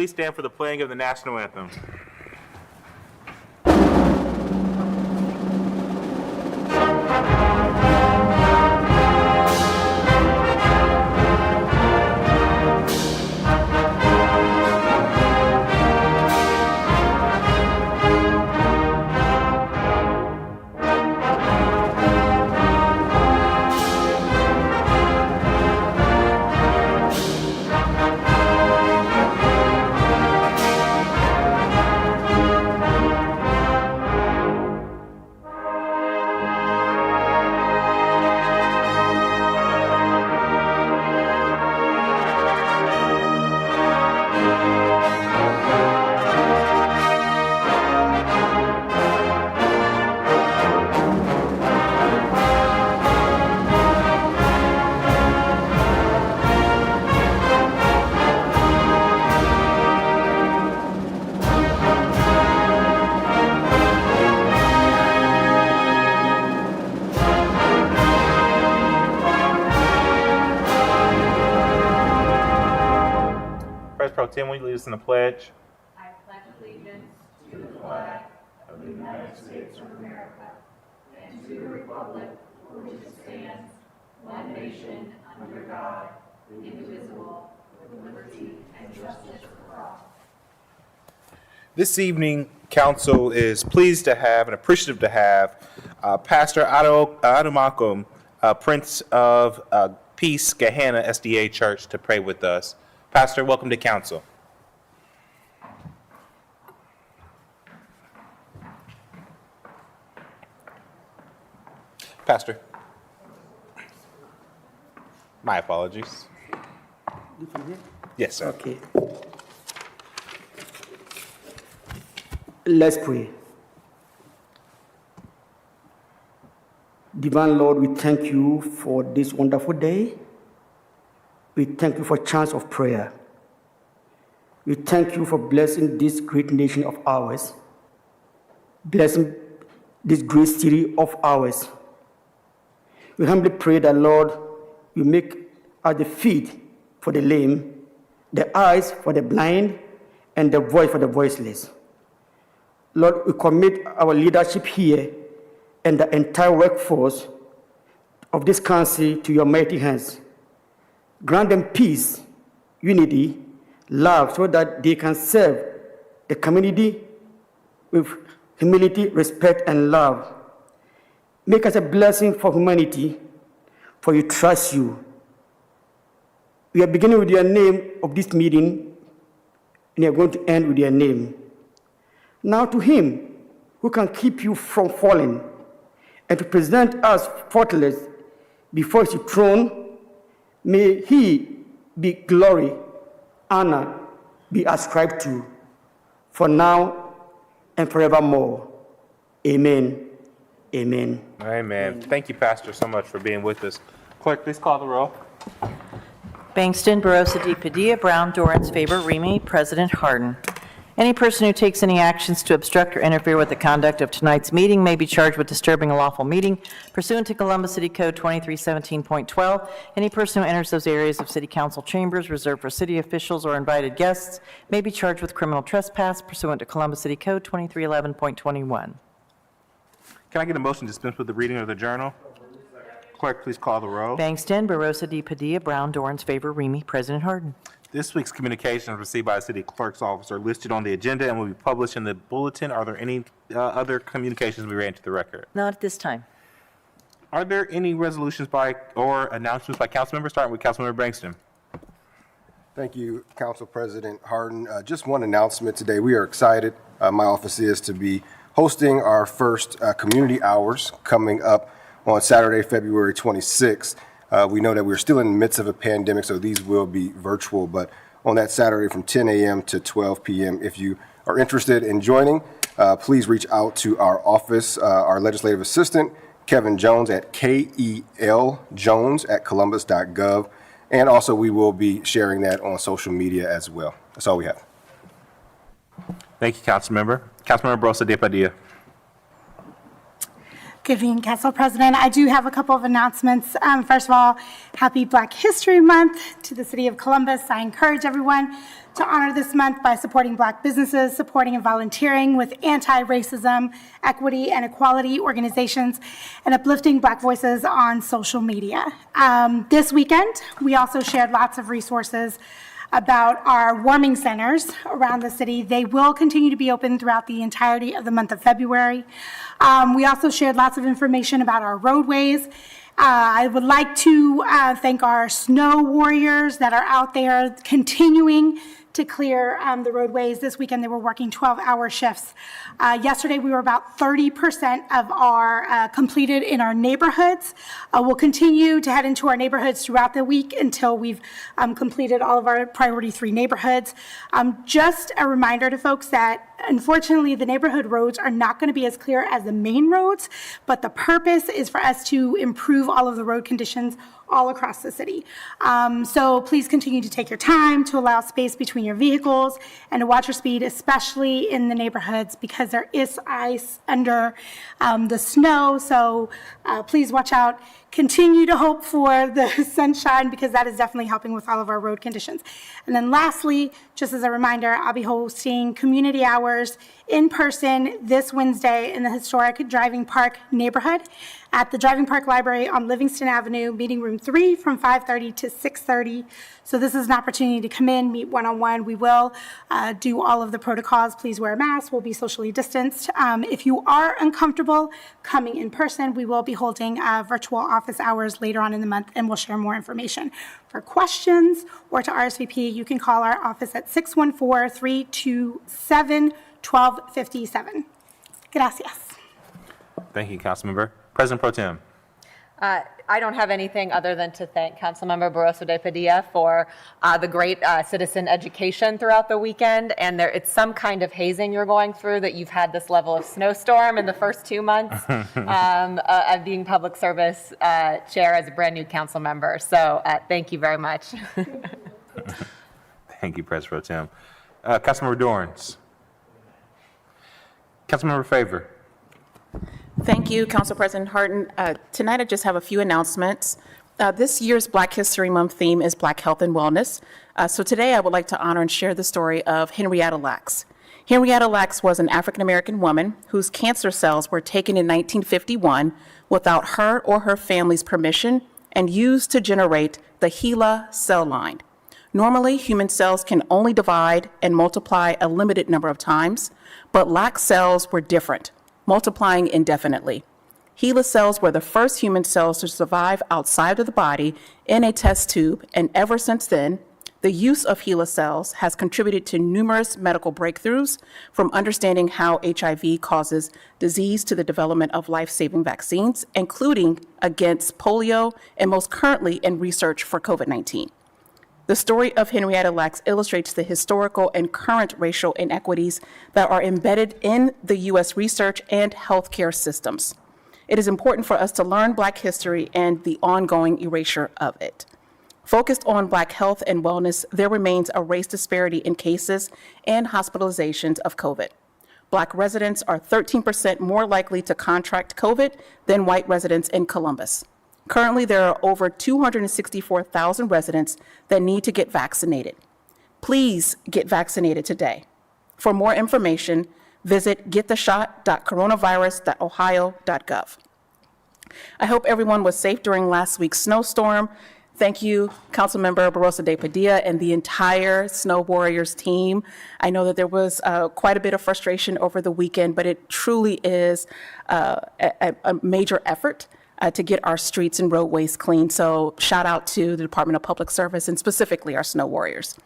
Please stand for the playing of the national anthem. Vice Pro Tem, will you lead us in the pledge? I pledge allegiance to the flag of the United States of America and to the republic for which it stands, one nation, under God, indivisible, with liberty and justice for all. This evening, Council is pleased to have and appreciative to have Pastor Adumakum, Prince of Peace, Gahanna SDA Church, to pray with us. Pastor, welcome to Council. Pastor. My apologies. Yes, sir. Okay. Let's pray. Divine Lord, we thank you for this wonderful day. We thank you for a chance of prayer. We thank you for blessing this great nation of ours, blessing this great city of ours. We humbly pray that, Lord, you make us the feet for the lame, the eyes for the blind, and the voice for the voiceless. Lord, we commit our leadership here and the entire workforce of this council to your mighty hands. Grant them peace, unity, love, so that they can serve the community with humility, respect, and love. Make us a blessing for humanity, for we trust you. We are beginning with your name of this meeting, and we are going to end with your name. Now to him who can keep you from falling and to present us faultless before his throne, may he be glory, honor be ascribed to, for now and forevermore. Amen. Amen. Amen. Thank you, Pastor, so much for being with us. Clerk, please call the roll. Bangston, Barosa de Padilla, Brown, Dorans, Faber, Remy, President Harden. Any person who takes any actions to obstruct or interfere with the conduct of tonight's meeting may be charged with disturbing a lawful meeting pursuant to Columbus City Code 2317.12. Any person who enters those areas of city council chambers reserved for city officials or invited guests may be charged with criminal trespass pursuant to Columbus City Code 2311.21. Can I get a motion to dispense with the reading of the journal? Clerk, please call the roll. Bangston, Barosa de Padilla, Brown, Dorans, Faber, Remy, President Harden. This week's communications received by the city clerk's office are listed on the agenda and will be published in the bulletin. Are there any other communications we ran to the record? Not at this time. Are there any resolutions by or announcements by council members, starting with Councilmember Bangston? Thank you, Council President Harden. Just one announcement today. We are excited, my office is, to be hosting our first community hours coming up on Saturday, February 26th. We know that we're still in the midst of a pandemic, so these will be virtual, but on that Saturday from 10 a.m. to 12 p.m., if you are interested in joining, please reach out to our office, our legislative assistant, Kevin Jones at keljones@columbus.gov, and also we will be sharing that on social media as well. That's all we have. Thank you, Councilmember. Councilmember Barosa de Padilla. Good evening, Council President. I do have a couple of announcements. First of all, happy Black History Month to the City of Columbus. I encourage everyone to honor this month by supporting Black businesses, supporting and volunteering with anti-racism, equity, and equality organizations, and uplifting Black voices on social media. This weekend, we also shared lots of resources about our warming centers around the city. They will continue to be open throughout the entirety of the month of February. We also shared lots of information about our roadways. I would like to thank our snow warriors that are out there continuing to clear the roadways. This weekend, they were working 12-hour shifts. Yesterday, we were about 30% of our completed in our neighborhoods. We'll continue to head into our neighborhoods throughout the week until we've completed all of our priority 3 neighborhoods. Just a reminder to folks that unfortunately, the neighborhood roads are not going to be as clear as the main roads, but the purpose is for us to improve all of the road conditions all across the city. So please continue to take your time to allow space between your vehicles and to watch your speed, especially in the neighborhoods, because there is ice under the snow. So please watch out. Continue to hope for the sunshine, because that is definitely helping with all of our road conditions. And then lastly, just as a reminder, I'll be hosting community hours in person this Wednesday in the historic Driving Park neighborhood at the Driving Park Library on Livingston Avenue, meeting room 3 from 5:30 to 6:30. So this is an opportunity to come in, meet one-on-one. We will do all of the protocols. Please wear a mask. We'll be socially distanced. If you are uncomfortable coming in person, we will be holding virtual office hours later on in the month, and we'll share more information. For questions or to RSVP, you can call our office at 614-327-1257. Gracias. Thank you, Councilmember. President Pro Tem. I don't have anything other than to thank Councilmember Barroso de Padilla for the great citizen education throughout the weekend. And it's some kind of hazing you're going through that you've had this level of snowstorm in the first 2 months of being public service chair as a brand new council member. So thank you very much. Thank you, President Pro Tem. Councilmember Dorns. Councilmember Favor. Thank you, Council President Harden. Tonight, I just have a few announcements. This year's Black History Month theme is Black Health and Wellness. So today, I would like to honor and share the story of Henrietta Lacks. Henrietta Lacks was an African-American woman whose cancer cells were taken in 1951 without her or her family's permission and used to generate the HeLa cell line. Normally, human cells can only divide and multiply a limited number of times, but Lacks cells were different, multiplying indefinitely. HeLa cells were the first human cells to survive outside of the body in a test tube, and ever since then, the use of HeLa cells has contributed to numerous medical breakthroughs, from understanding how HIV causes disease to the development of life-saving vaccines, including against polio and most currently in research for COVID-19. The story of Henrietta Lacks illustrates the historical and current racial inequities that are embedded in the U.S. research and healthcare systems. It is important for us to learn Black history and the ongoing erasure of it. Focused on Black health and wellness, there remains a race disparity in cases and hospitalizations of COVID. Black residents are 13% more likely to contract COVID than white residents in Columbus. Currently, there are over 264,000 residents that need to get vaccinated. Please get vaccinated today. For more information, visit gettheshot.coronavirus.ohio.gov. I hope everyone was safe during last week's snowstorm. Thank you, Councilmember Barroso de Padilla and the entire Snow Warriors team. I know that there was quite a bit of frustration over the weekend, but it truly is a major effort to get our streets and roadways clean. So shout out to the Department of Public Service and specifically our Snow Warriors.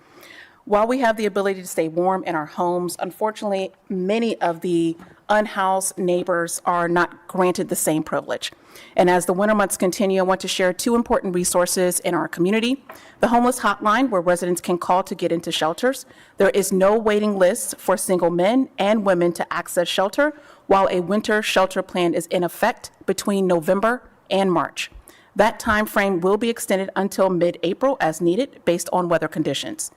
While we have the ability to stay warm in our homes, unfortunately, many of the unhoused neighbors are not granted the same privilege. And as the winter months continue, I want to share 2 important resources in our community. The homeless hotline, where residents can call to get into shelters. There is no waiting list for single men and women to access shelter, while a winter shelter plan is in effect between November and March. That time frame will be extended until mid-April as needed based on weather conditions.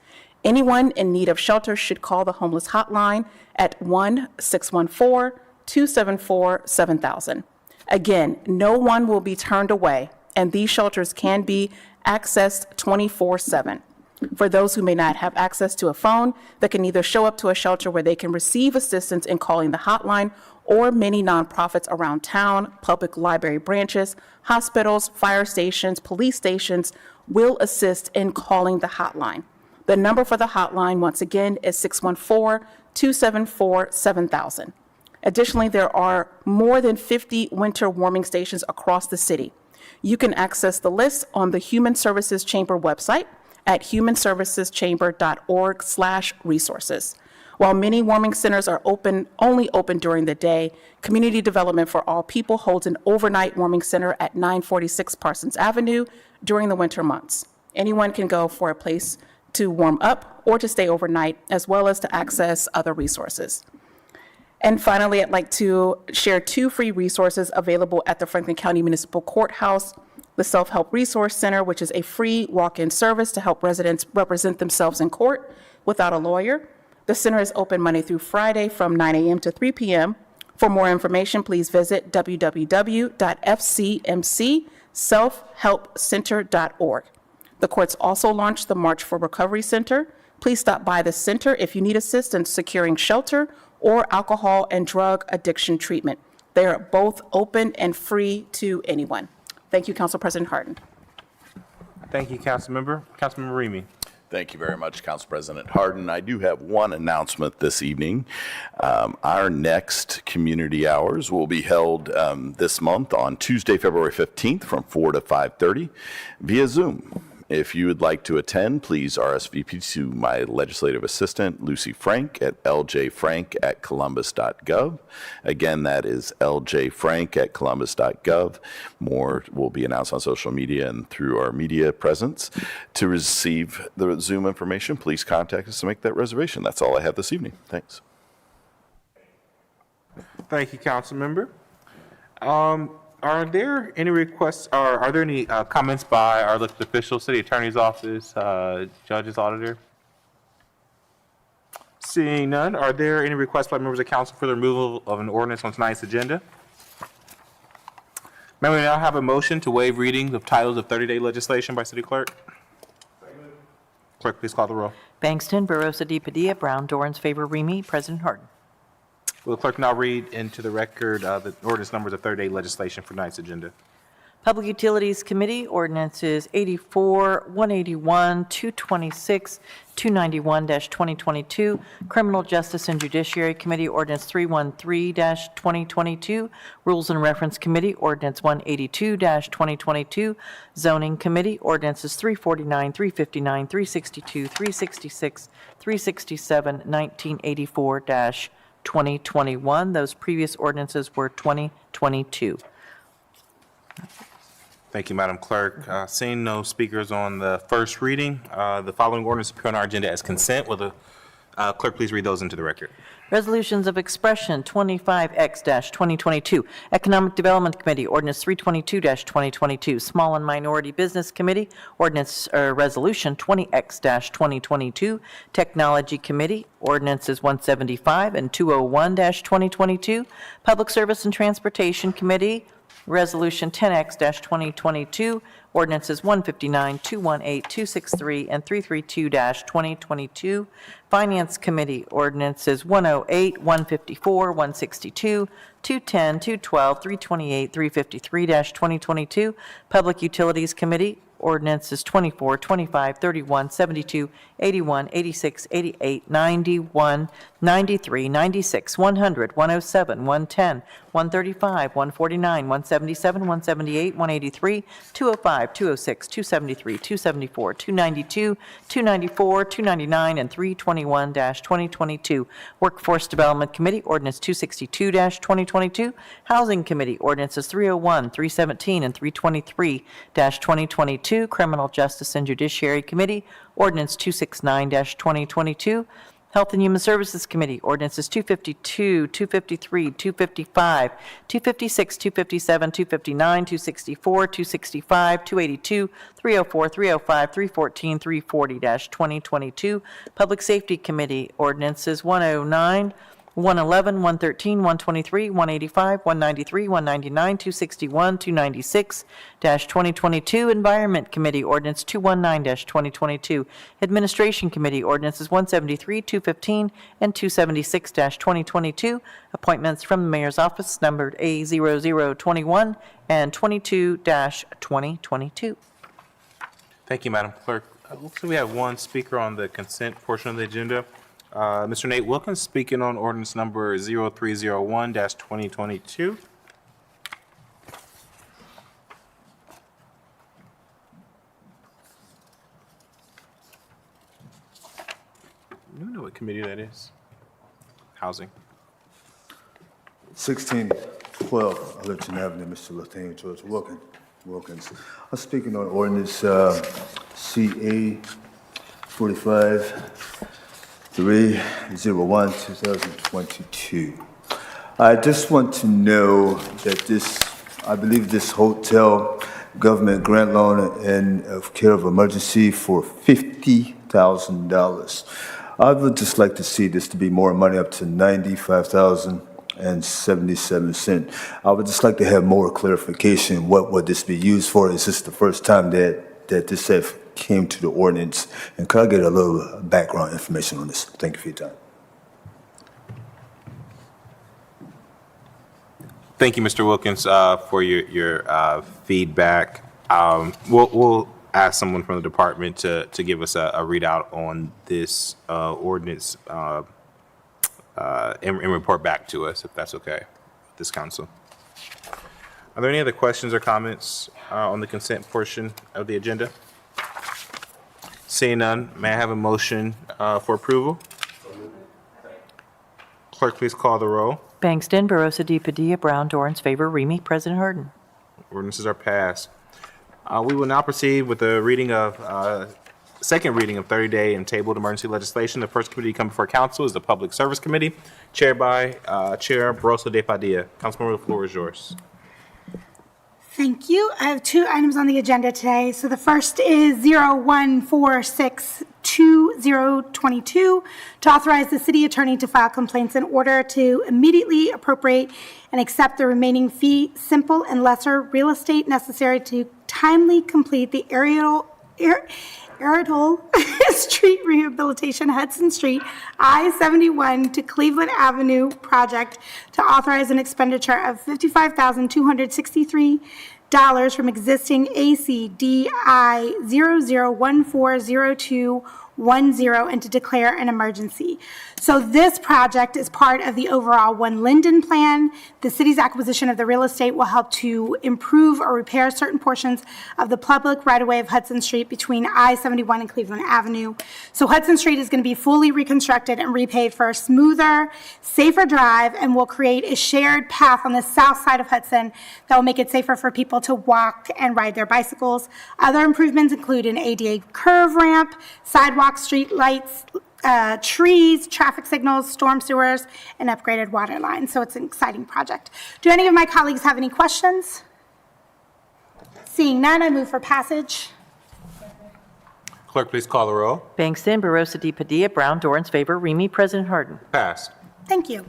Anyone in need of shelter should call the homeless hotline at 1-614-274-7000. Again, no one will be turned away, and these shelters can be accessed 24/7. For those who may not have access to a phone, they can either show up to a shelter where they can receive assistance in calling the hotline, or many nonprofits around town, public library branches, hospitals, fire stations, police stations will assist in calling the hotline. The number for the hotline, once again, is 614-274-7000. Additionally, there are more than 50 winter warming stations across the city. You can access the list on the Human Services Chamber website at humanserviceschamber.org/resources. While many warming centers are only open during the day, Community Development for All People holds an overnight warming center at 946 Parsons Avenue during the winter months. Anyone can go for a place to warm up or to stay overnight, as well as to access other resources. And finally, I'd like to share 2 free resources available at the Franklin County Municipal Courthouse: the Self-Help Resource Center, which is a free walk-in service to help residents represent themselves in court without a lawyer. The center is open Monday through Friday from 9 a.m. to 3 p.m. For more information, please visit www.fcmcselfhelpcenter.org. The courts also launched the March for Recovery Center. Please stop by the center if you need assistance securing shelter or alcohol and drug addiction treatment. They are both open and free to anyone. Thank you, Council President Harden. Thank you, Councilmember. Councilmember Remy. Thank you very much, Council President Harden. I do have one announcement this evening. Our next community hours will be held this month on Tuesday, February 15th from 4 to 5:30 via Zoom. If you would like to attend, please RSVP to my legislative assistant, Lucy Frank, at ljfrank@columbus.gov. Again, that is ljfrank@columbus.gov. More will be announced on social media and through our media presence. To receive the Zoom information, please contact us to make that reservation. That's all I have this evening. Thanks. Thank you, Councilmember. Are there any requests, or are there any comments by our elected officials, city attorney's office, judges, auditor? Seeing none, are there any requests by members of council for the removal of an ordinance on tonight's agenda? May we now have a motion to waive reading of titles of 30-day legislation by city clerk? Clerk, please call the roll. Bangston, Barosa de Padilla, Brown, Dorans, favor, Remy. President Harden. Will the clerk now read into the record the ordinance numbers of 30-day legislation for tonight's agenda? Public Utilities Committee, ordinances 84, 181, 226, 291-2022. Criminal Justice and Judiciary Committee, ordinance 313-2022. Rules and Reference Committee, ordinance 182-2022. Zoning Committee, ordinances 349, 359, 362, 366, 367, 1984-2021. Those previous ordinances were 2022. Thank you, Madam Clerk. Seeing no speakers on the first reading, the following ordinance appear on our agenda as consent. Will the clerk please read those into the record? Resolutions of Expression, 25X-2022. Economic Development Committee, ordinance 322-2022. Small and Minority Business Committee, ordinance, resolution 20X-2022. Technology Committee, ordinances 175 and 201-2022. Public Service and Transportation Committee, Resolution 10X-2022, ordinances 159, 218, 263, and 332-2022. Finance Committee, ordinances 108, 154, 162, 210, 212, 328, 353-2022. Public Utilities Committee, ordinances 24, 25, 31, 72, 81, 86, 88, 91, 93, 96, 100, 107, 110, 135, 149, 177, 178, 183, 205, 206, 273, 274, 292, 294, 299, and 321-2022. Workforce Development Committee, ordinance 262-2022. Housing Committee, ordinances 301, 317, and 323-2022. Criminal Justice and Judiciary Committee, ordinance 269-2022. Health and Human Services Committee, ordinances 252, 253, 255, 256, 257, 259, 264, 265, 282, 304, 305, 314, 340-2022. Public Safety Committee, ordinances 109, 111, 113, 123, 185, 193, 199, 261, 296-2022. Environment Committee Ordinance 219-2022. Administration Committee Ordinances 173, 215, and 276-2022. Appointments from the Mayor's Office numbered A0021 and 22-2022. Thank you, Madam Clerk. Looks like we have one speaker on the consent portion of the agenda. Mr. Nate Wilkins speaking on ordinance number 0301-2022. You know what committee that is? Housing. 1612 Allerton Avenue, Mr. Lethane George Wilkins. I'm speaking on ordinance CA 45-301, 2022. I just want to know that I believe this hotel government grant loan and of care of emergency for $50,000. I would just like to see this to be more money, up to $95,077. I would just like to have more clarification. What would this be used for? Is this the first time that this came to the ordinance? And could I get a little background information on this? Thank you for your time. Thank you, Mr. Wilkins, for your feedback. We'll ask someone from the department to give us a readout on this ordinance and report back to us, if that's okay, this council. Are there any other questions or comments on the consent portion of the agenda? Seeing none, may I have a motion for approval? Clerk, please call the roll. Bangston, Barosa de Padilla, Brown, Dorans, favor, Remy. President Harden. Ordinances are passed. We will now proceed with the second reading of 30-day and tabled emergency legislation. The first committee to come before council is the Public Service Committee, chaired by Chair Barosa de Padilla. Councilmember, the floor is yours. Thank you. I have two items on the agenda today. So the first is 01462022 to authorize the city attorney to file complaints in order to immediately appropriate and accept the remaining fee, simple and lesser real estate necessary to timely complete the Aerial Street Rehabilitation, Hudson Street, I-71 to Cleveland Avenue project, to authorize an expenditure of $55,263 from existing ACDI 00140210 and to declare an emergency. So this project is part of the overall One Linden plan. The city's acquisition of the real estate will help to improve or repair certain portions of the public right-of-way of Hudson Street between I-71 and Cleveland Avenue. So Hudson Street is going to be fully reconstructed and repaved for a smoother, safer drive, and will create a shared path on the south side of Hudson that will make it safer for people to walk and ride their bicycles. Other improvements include an ADA curve ramp, sidewalk, street lights, trees, traffic signals, storm sewers, and upgraded water lines. So it's an exciting project. Do any of my colleagues have any questions? Seeing none, I move for passage. Clerk, please call the roll. Bangston, Barosa de Padilla, Brown, Dorans, favor, Remy. President Harden. Passed. Thank you.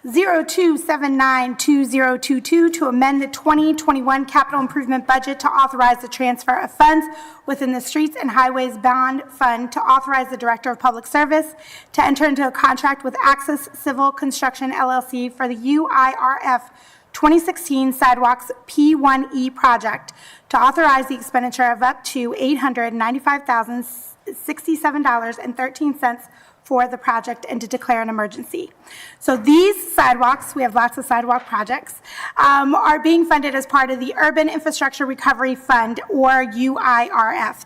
02792022 to amend the 2021 capital improvement budget to authorize the transfer of funds within the Streets and Highways Bond Fund, to authorize the Director of Public Service to enter into a contract with Access Civil Construction LLC for the UIRF 2016 Sidewalks P1E project, to authorize the expenditure of up to $895,067.13 for the project, and to declare an emergency. So these sidewalks, we have lots of sidewalk projects, are being funded as part of the Urban Infrastructure Recovery Fund, or UIRF.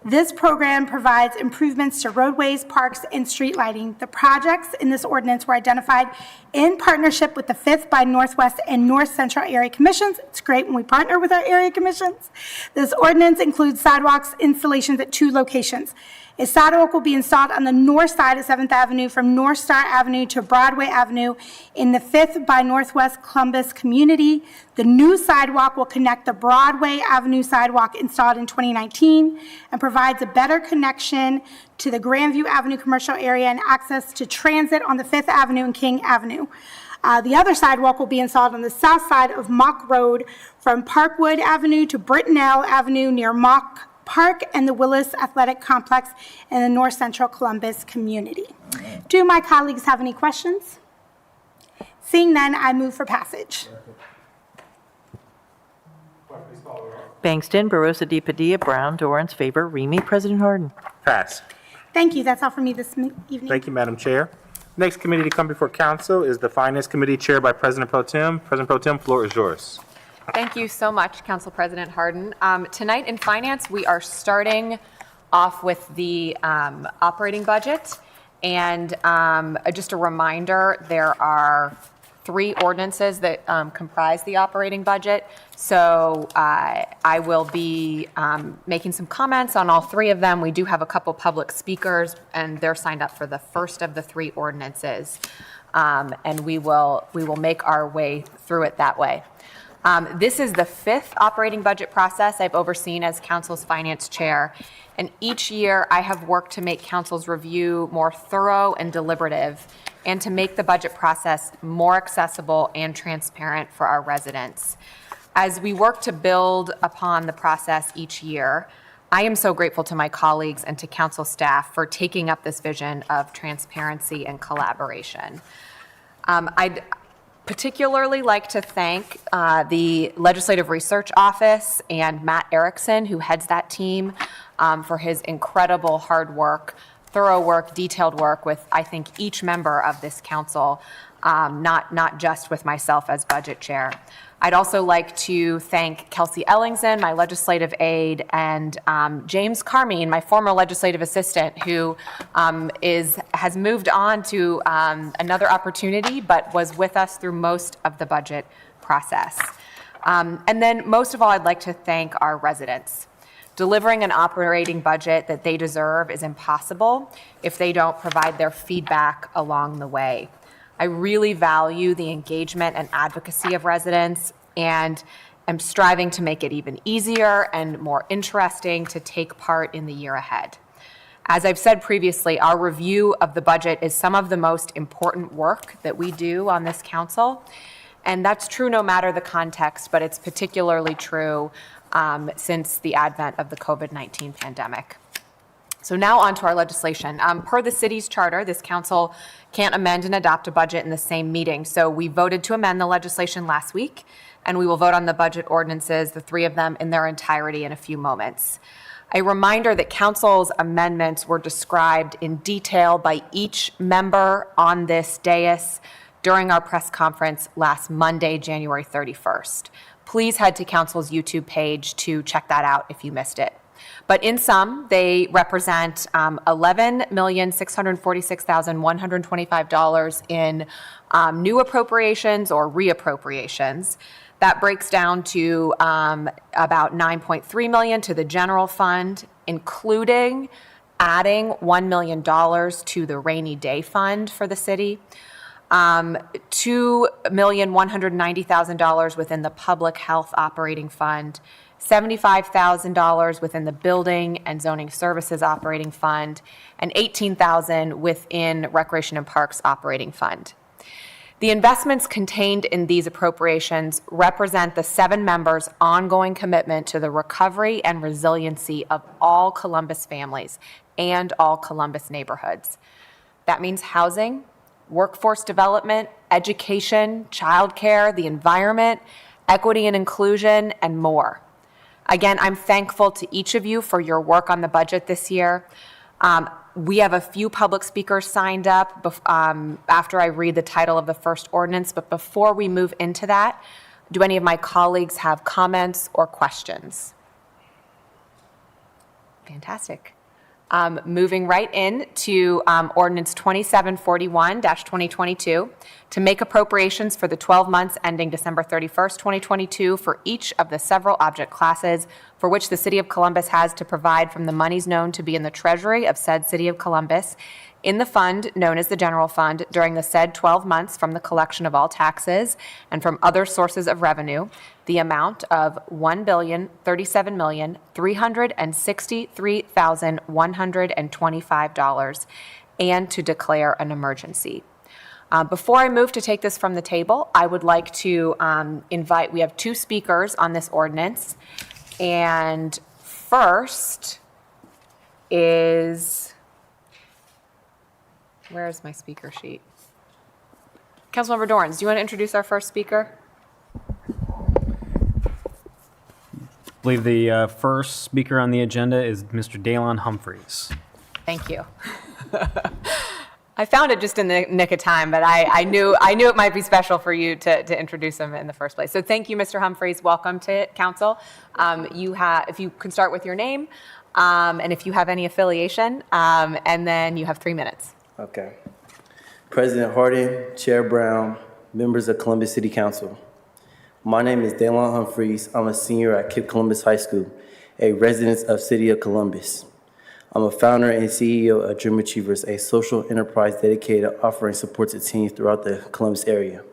This program provides improvements to roadways, parks, and street lighting. The projects in this ordinance were identified in partnership with the 5th by Northwest and North Central Area Commissions. It's great when we partner with our area commissions. This ordinance includes sidewalks installations at 2 locations. A sidewalk will be installed on the north side of 7th Avenue from North Star Avenue to Broadway Avenue in the 5th by Northwest Columbus community. The new sidewalk will connect the Broadway Avenue sidewalk installed in 2019 and provides a better connection to the Grandview Avenue commercial area and access to transit on the 5th Avenue and King Avenue. The other sidewalk will be installed on the south side of Mock Road from Parkwood Avenue to Brittenell Avenue near Mock Park and the Willis Athletic Complex in the North Central Columbus community. Do my colleagues have any questions? Seeing none, I move for passage. Bangston, Barosa de Padilla, Brown, Dorans, favor, Remy. President Harden. Pass. Thank you. That's all for me this evening. Thank you, Madam Chair. Next committee to come before council is the Finance Committee chaired by President Pro Tem. President Pro Tem, floor is yours. Thank you so much, Council President Harden. Tonight in Finance, we are starting off with the operating budget. And just a reminder, there are 3 ordinances that comprise the operating budget. So I will be making some comments on all 3 of them. We do have a couple public speakers, and they're signed up for the first of the 3 ordinances. And we will make our way through it that way. This is the 5th operating budget process I've overseen as Council's Finance Chair. And each year I have worked to make Council's review more thorough and deliberative, and to make the budget process more accessible and transparent for our residents. As we work to build upon the process each year, I am so grateful to my colleagues and to Council staff for taking up this vision of transparency and collaboration. I'd particularly like to thank the Legislative Research Office and Matt Erickson, who heads that team, for his incredible hard work, thorough work, detailed work with, I think, each member of this council, not just with myself as budget chair. I'd also like to thank Kelsey Ellingson, my legislative aide, and James Carmine, my former legislative assistant, who has moved on to another opportunity, but was with us through most of the budget process. And then most of all, I'd like to thank our residents. Delivering an operating budget that they deserve is impossible if they don't provide their feedback along the way. I really value the engagement and advocacy of residents, and am striving to make it even easier and more interesting to take part in the year ahead. As I've said previously, our review of the budget is some of the most important work that we do on this council, and that's true no matter the context, but it's particularly true since the advent of the COVID-19 pandemic. So now on to our legislation. Per the city's charter, this council can't amend and adopt a budget in the same meeting. So we voted to amend the legislation last week, and we will vote on the budget ordinances, the 3 of them, in their entirety in a few moments. A reminder that council's amendments were described in detail by each member on this dais during our press conference last Monday, January 31st. Please head to council's YouTube page to check that out if you missed it. But in sum, they represent $11,646,125 in new appropriations or reappropriations. That breaks down to about $9.3 million to the general fund, including adding $1 million to the rainy day fund for the city, $2,190,000 within the public health operating fund, $75,000 within the building and zoning services operating fund, and $18,000 within recreation and parks operating fund. The investments contained in these appropriations represent the 7 members' ongoing commitment to the recovery and resiliency of all Columbus families and all Columbus neighborhoods. That means housing, workforce development, education, childcare, the environment, equity and inclusion, and more. Again, I'm thankful to each of you for your work on the budget this year. We have a few public speakers signed up after I read the title of the first ordinance, but before we move into that, do any of my colleagues have comments or questions? Fantastic. Moving right in to Ordinance 2741-2022 to make appropriations for the 12 months ending December 31st, 2022 for each of the several object classes for which the City of Columbus has to provide from the monies known to be in the treasury of said City of Columbus in the fund known as the general fund during the said 12 months from the collection of all taxes and from other sources of revenue, the amount of $1,037,363,125, and to declare an emergency. Before I move to take this from the table, I would like to we have two speakers on this ordinance. And first is, where's my speaker sheet? Councilmember Dorans, do you want to introduce our first speaker? I believe the first speaker on the agenda is Mr. Dalen Humphreys. Thank you. I found it just in the nick of time, but I knew it might be special for you to introduce him in the first place. So thank you, Mr. Humphreys. Welcome to council. If you can start with your name, and if you have any affiliation, and then you have 3 minutes. Okay. President Hardin, Chair Brown, members of Columbus City Council. My name is Dalen Humphreys. I'm a senior at KIPP Columbus High School, a resident of City of Columbus. I'm a founder and CEO of Dream Achievers, a social enterprise dedicated to offering support to teens throughout the Columbus area.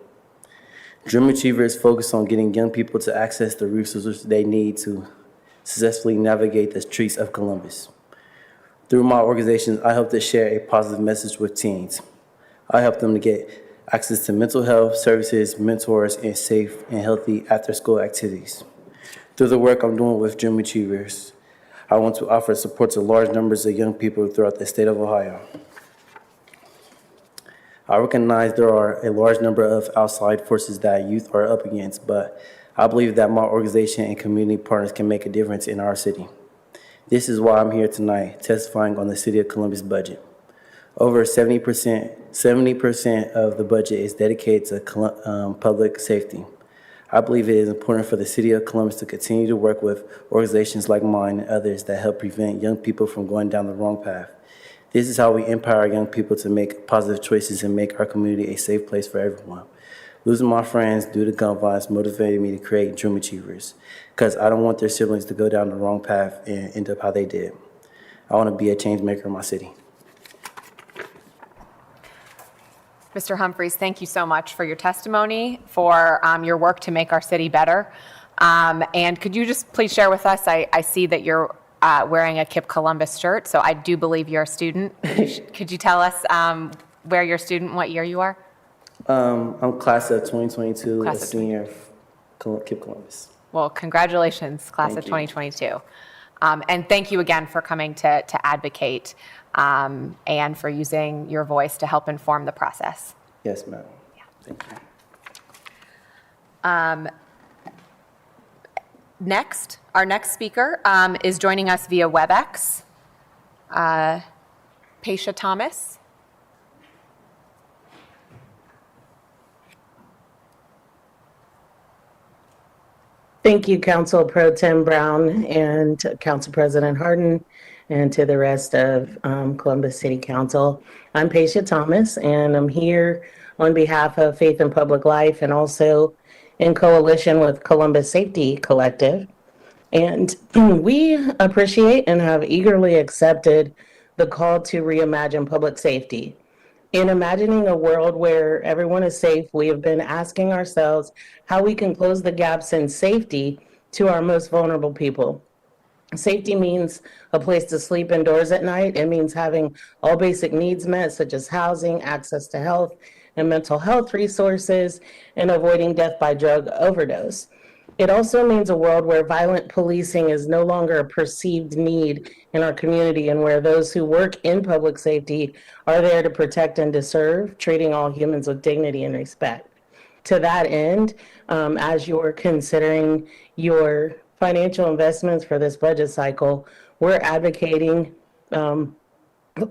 Dream Achievers focus on getting young people to access the resources they need to successfully navigate the streets of Columbus. Through my organization, I hope to share a positive message with teens. I help them to get access to mental health services, mentors, and safe and healthy after-school activities. Through the work I'm doing with Dream Achievers, I want to offer support to large numbers of young people throughout the state of Ohio. I recognize there are a large number of outside forces that youth are up against, but I believe that my organization and community partners can make a difference in our city. This is why I'm here tonight, testifying on the City of Columbus budget. Over 70% of the budget is dedicated to public safety. I believe it is important for the City of Columbus to continue to work with organizations like mine and others that help prevent young people from going down the wrong path. This is how we empower young people to make positive choices and make our community a safe place for everyone. Losing my friends due to gun violence motivated me to create Dream Achievers because I don't want their siblings to go down the wrong path and end up how they did. I want to be a change maker in my city. Mr. Humphreys, thank you so much for your testimony, for your work to make our city better. And could you just please share with us, I see that you're wearing a KIPP Columbus shirt, so I do believe you're a student. Could you tell us where you're a student, what year you are? I'm class of 2022, Class a of senior of KIPP Columbus. Well, congratulations, class of 2022. And thank you again for coming to advocate and for using your voice to help inform the process. Yes, ma'am. Yeah. Thank you. Next, our next speaker is joining us via WebEx, Paisha Thomas. Thank you, Council Pro Tem Brown and Council President Hardin, and to the rest of Columbus City Council. I'm Paisha Thomas, and I'm here on behalf of Faith in Public Life and also in coalition with Columbus Safety Collective. And we appreciate and have eagerly accepted the call to reimagine public safety. In imagining a world where everyone is safe, we have been asking ourselves how we can close the gaps in safety to our most vulnerable people. Safety means a place to sleep indoors at night. It means having all basic needs met, such as housing, access to health and mental health resources, and avoiding death by drug overdose. It also means a world where violent policing is no longer a perceived need in our community and where those who work in public safety are there to protect and to serve, treating all humans with dignity and respect. To that end, as you're considering your financial investments for this budget cycle, we're advocating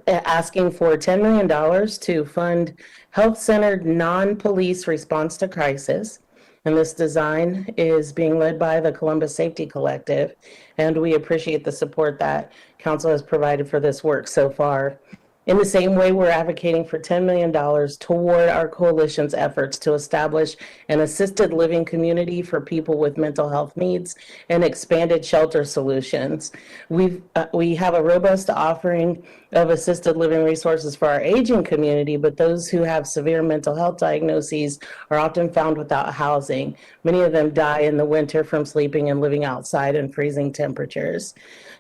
asking for $10 million to fund health-centered non-police response to crisis. And this design is being led by the Columbus Safety Collective, and we appreciate the support that Council has provided for this work so far. In the same way, we're advocating for $10 million toward our coalition's efforts to establish an assisted living community for people with mental health needs and expanded shelter solutions. We have a robust offering of assisted living resources for our aging community, but those who have severe mental health diagnoses are often found without housing. Many of them die in the winter from sleeping and living outside in freezing temperatures.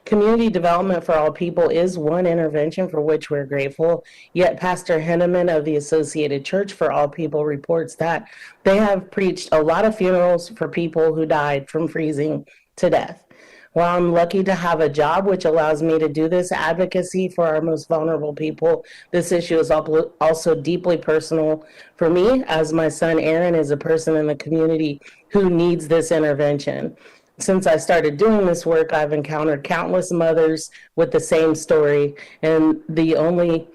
Community development for all people is one intervention for which we're grateful, yet Pastor Henneman of the Associated Church for All People reports that they have preached a lot of funerals for people who died from freezing to death. While I'm lucky to have a job which allows me to do this advocacy for our most vulnerable people, this issue is also deeply personal for me, as my son Aaron is a person in the community who needs this intervention. Since I started doing this work, I've encountered countless mothers with the same story, and this only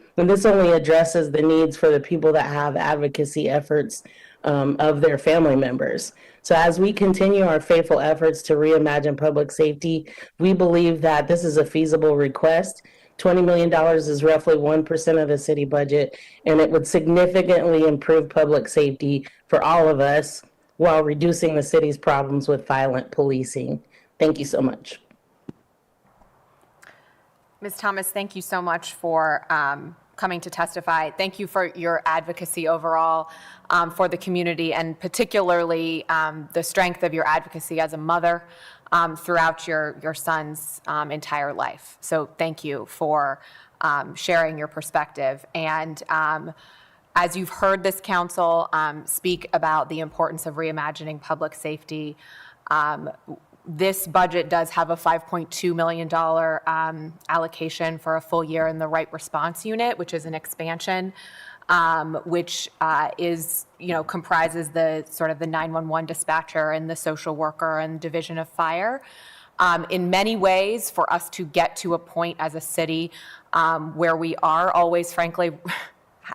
addresses the needs for the people that have advocacy efforts of their family members. So as we continue our faithful efforts to reimagine public safety, we believe that this is a feasible request. $20 million is roughly 1% of the city budget, and it would significantly improve public safety for all of us while reducing the city's problems with violent policing. Thank you so much. Ms. Thomas, thank you so much for coming to testify. Thank you for your advocacy overall for the community, and particularly the strength of your advocacy as a mother throughout your son's entire life. So thank you for sharing your perspective. And as you've heard this council speak about the importance of reimagining public safety, this budget does have a $5.2 million allocation for a full year in the Right Response Unit, which is an expansion, which comprises the sort of the 911 dispatcher and the social worker and division of fire. In many ways, for us to get to a point as a city where we are always, frankly,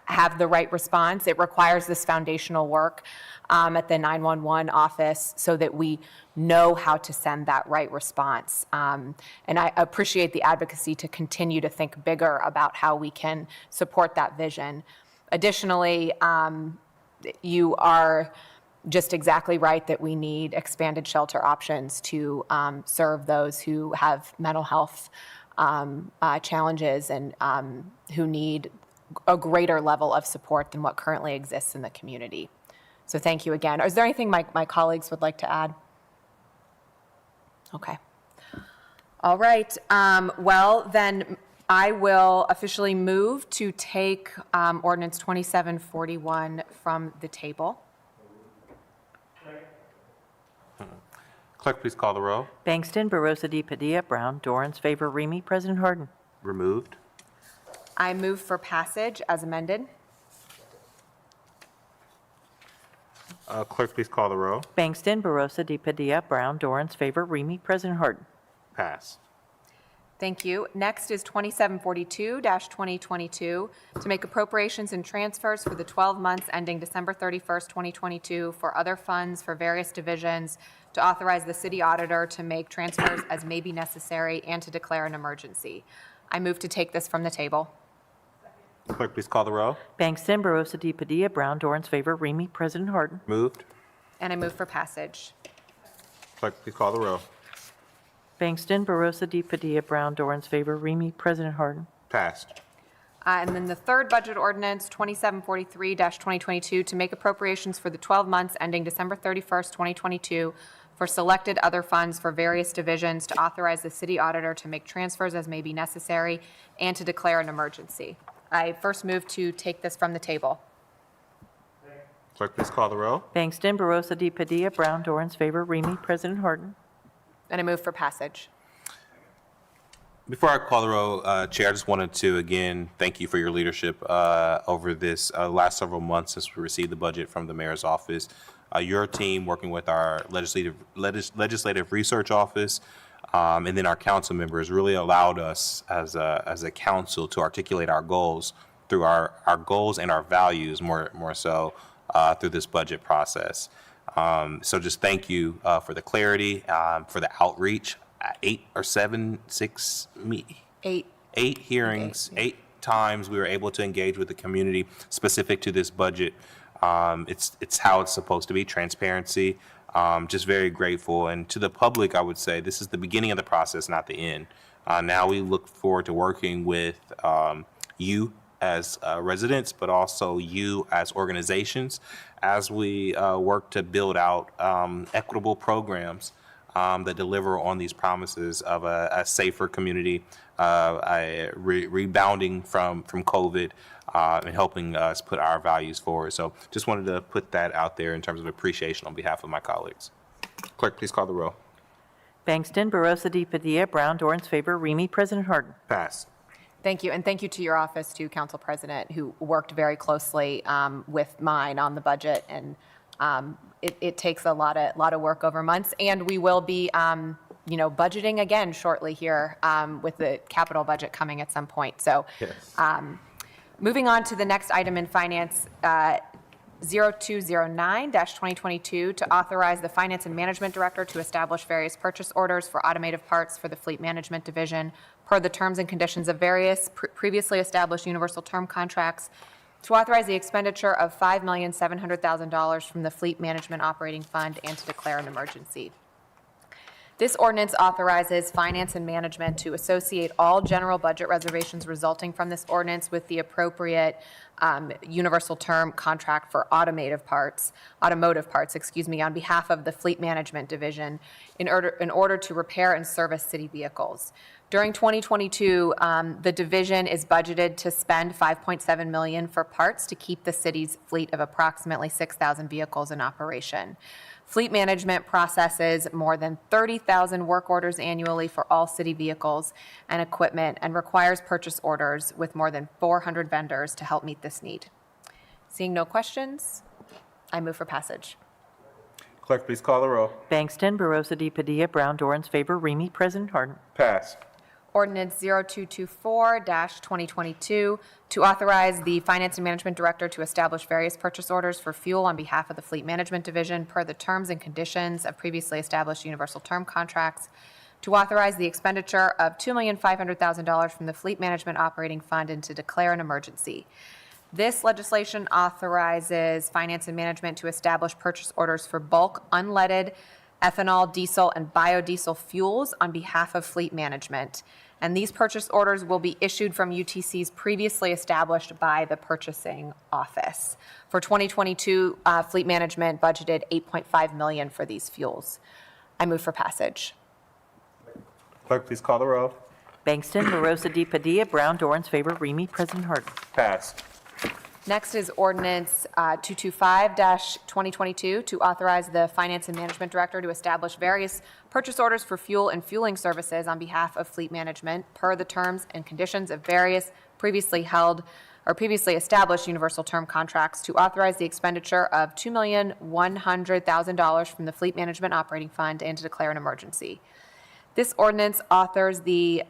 have the right response, it requires this foundational work at the 911 office so that we know how to send that right response. And I appreciate the advocacy to continue to think bigger about how we can support that vision. Additionally, you are just exactly right that we need expanded shelter options to serve those who have mental health challenges and who need a greater level of support than what currently exists in the community. So thank you again. Is there anything my colleagues would like to add? Okay. All right. Well, then I will officially move to take ordinance 2741 from the table. Clerk, please call the row. Bangston, Barosa de Padilla, Brown, Dorans, favor, Remy. President Harden. Removed. I move for passage as amended. Clerk, please call the row. Bangston, Barosa de Padilla, Brown, Dorans, favor, Remy. President Harden. Pass. Thank you. Next is 2742-2022 to make appropriations and transfers for the 12 months ending December 31st, 2022 for other funds for various divisions, to authorize the city auditor to make transfers as may be necessary and to declare an emergency. I move to take this from the table. Clerk, please call the row. Bangston, Barosa de Padilla, Brown, Dorans, favor, Remy. President Harden. Moved. And I move for passage. Clerk, please call the row. Bangston, Barosa de Padilla, Brown, Dorans, favor, Remy. President Harden. Passed. And then the third budget ordinance, 2743-2022, to make appropriations for the 12 months ending December 31st, 2022 for selected other funds for various divisions, to authorize the city auditor to make transfers as may be necessary and to declare an emergency. I first move to take this from the table. Clerk, please call the row. Bangston, Barosa de Padilla, Brown, Dorans, favor, Remy. President Harden. And I move for passage. Before I call the row, Chair, I just wanted to again thank you for your leadership over this last several months since we received the budget from the mayor's office. Your team, working with our legislative research office, and then our council members, really allowed us as a council to articulate our goals through our goals and our values more so through this budget process. So just thank you for the clarity, for the outreach. 8 or 7, 6, Eight. 8 hearings, Okay. 8 times we were able to engage with the community specific to this budget. It's how it's supposed to be, transparency. Just very grateful. And to the public, I would say this is the beginning of the process, not the end. Now we look forward to working with you as residents, but also you as organizations as we work to build out equitable programs that deliver on these promises of a safer community, rebounding from COVID, and helping us put our values forward. So just wanted to put that out there in terms of appreciation on behalf of my colleagues. Clerk, please call the roll. Bangston, Barosa de Padilla, Brown, Dorans, favor, Remy, President Harden. Pass. Thank you, and thank you to your office, too, Council President, who worked very closely with mine on the budget, and it takes a lot of work over months, and we will be, budgeting again shortly here with the capital budget coming at some point. So, Yes. Moving on to the next item in finance, 0209-2022, to authorize the Finance and Management Director to establish various purchase orders for automotive parts for the Fleet Management Division per the terms and conditions of various previously established universal term contracts, to authorize the expenditure of $5,700,000 from the Fleet Management Operating Fund and to declare an emergency. This ordinance authorizes finance and management to associate all general budget reservations resulting from this ordinance with the appropriate universal term contract for automotive parts, on behalf of the Fleet Management Division in order to repair and service city vehicles. During 2022, the division is budgeted to spend $5.7 million for parts to keep the city's fleet of approximately 6,000 vehicles in operation. Fleet management processes more than 30,000 work orders annually for all city vehicles and equipment and requires purchase orders with more than 400 vendors to help meet this need. Seeing no questions, I move for passage. Clerk, please call the roll. Bangston, Barosa de Padilla, Brown, Dorans, favor, Remy, President Harden. Pass. Ordinance 0224-2022, to authorize the Finance and Management Director to establish various purchase orders for fuel on behalf of the Fleet Management Division per the terms and conditions of previously established universal term contracts, to authorize the expenditure of $2,500,000 from the Fleet Management Operating Fund and to declare an emergency. This legislation authorizes Finance and Management to establish purchase orders for bulk unleaded ethanol, diesel, and biodiesel fuels on behalf of Fleet Management. And these purchase orders will be issued from UTCs previously established by the purchasing office. For 2022, Fleet Management budgeted $8.5 million for these fuels. I move for passage. Clerk, please call the roll. Bangston, Barosa de Padilla, Brown, Dorans, favor, Remy, President Harden. Pass. Next is ordinance 225-2022, to authorize the Finance and Management Director to establish various purchase orders for fuel and fueling services on behalf of Fleet Management per the terms and conditions of various previously established universal term contracts, to authorize the expenditure of $2,100,000 from the Fleet Management Operating Fund and to declare an emergency. This ordinance authorizes the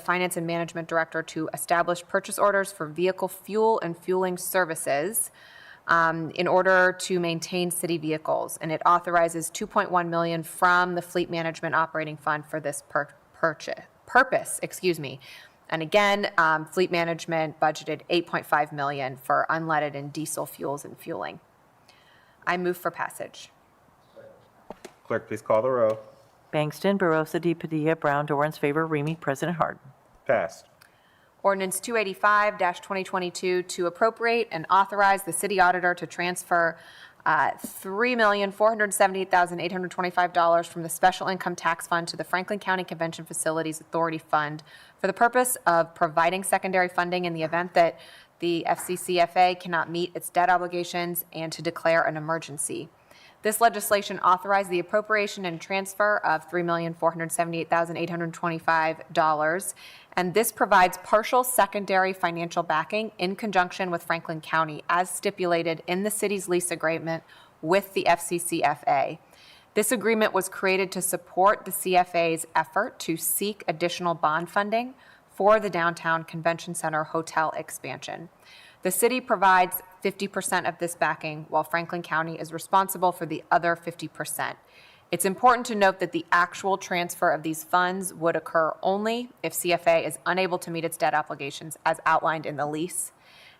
Finance and Management Director to establish purchase orders for vehicle fuel and fueling services in order to maintain city vehicles, and it authorizes $2.1 million from the Fleet Management Operating Fund for this purpose. And again, Fleet Management budgeted $8.5 million for unleaded and diesel fuels and fueling. I move for passage. Clerk, please call the roll. Bangston, Barosa de Padilla, Brown, Dorans, favor, Remy, President Harden. Passed. Ordinance 285-2022, to appropriate and authorize the city auditor to transfer $3,478,825 from the Special Income Tax Fund to the Franklin County Convention Facilities Authority Fund for the purpose of providing secondary funding in the event that the FCCFA cannot meet its debt obligations and to declare an emergency. This legislation authorized the appropriation and transfer of $3,478,825, and this provides partial secondary financial backing in conjunction with Franklin County as stipulated in the city's lease agreement with the FCCFA. This agreement was created to support the CFA's effort to seek additional bond funding for the downtown convention center hotel expansion. The city provides 50% of this backing, while Franklin County is responsible for the other 50%. It's important to note that the actual transfer of these funds would occur only if CFA is unable to meet its debt obligations as outlined in the lease.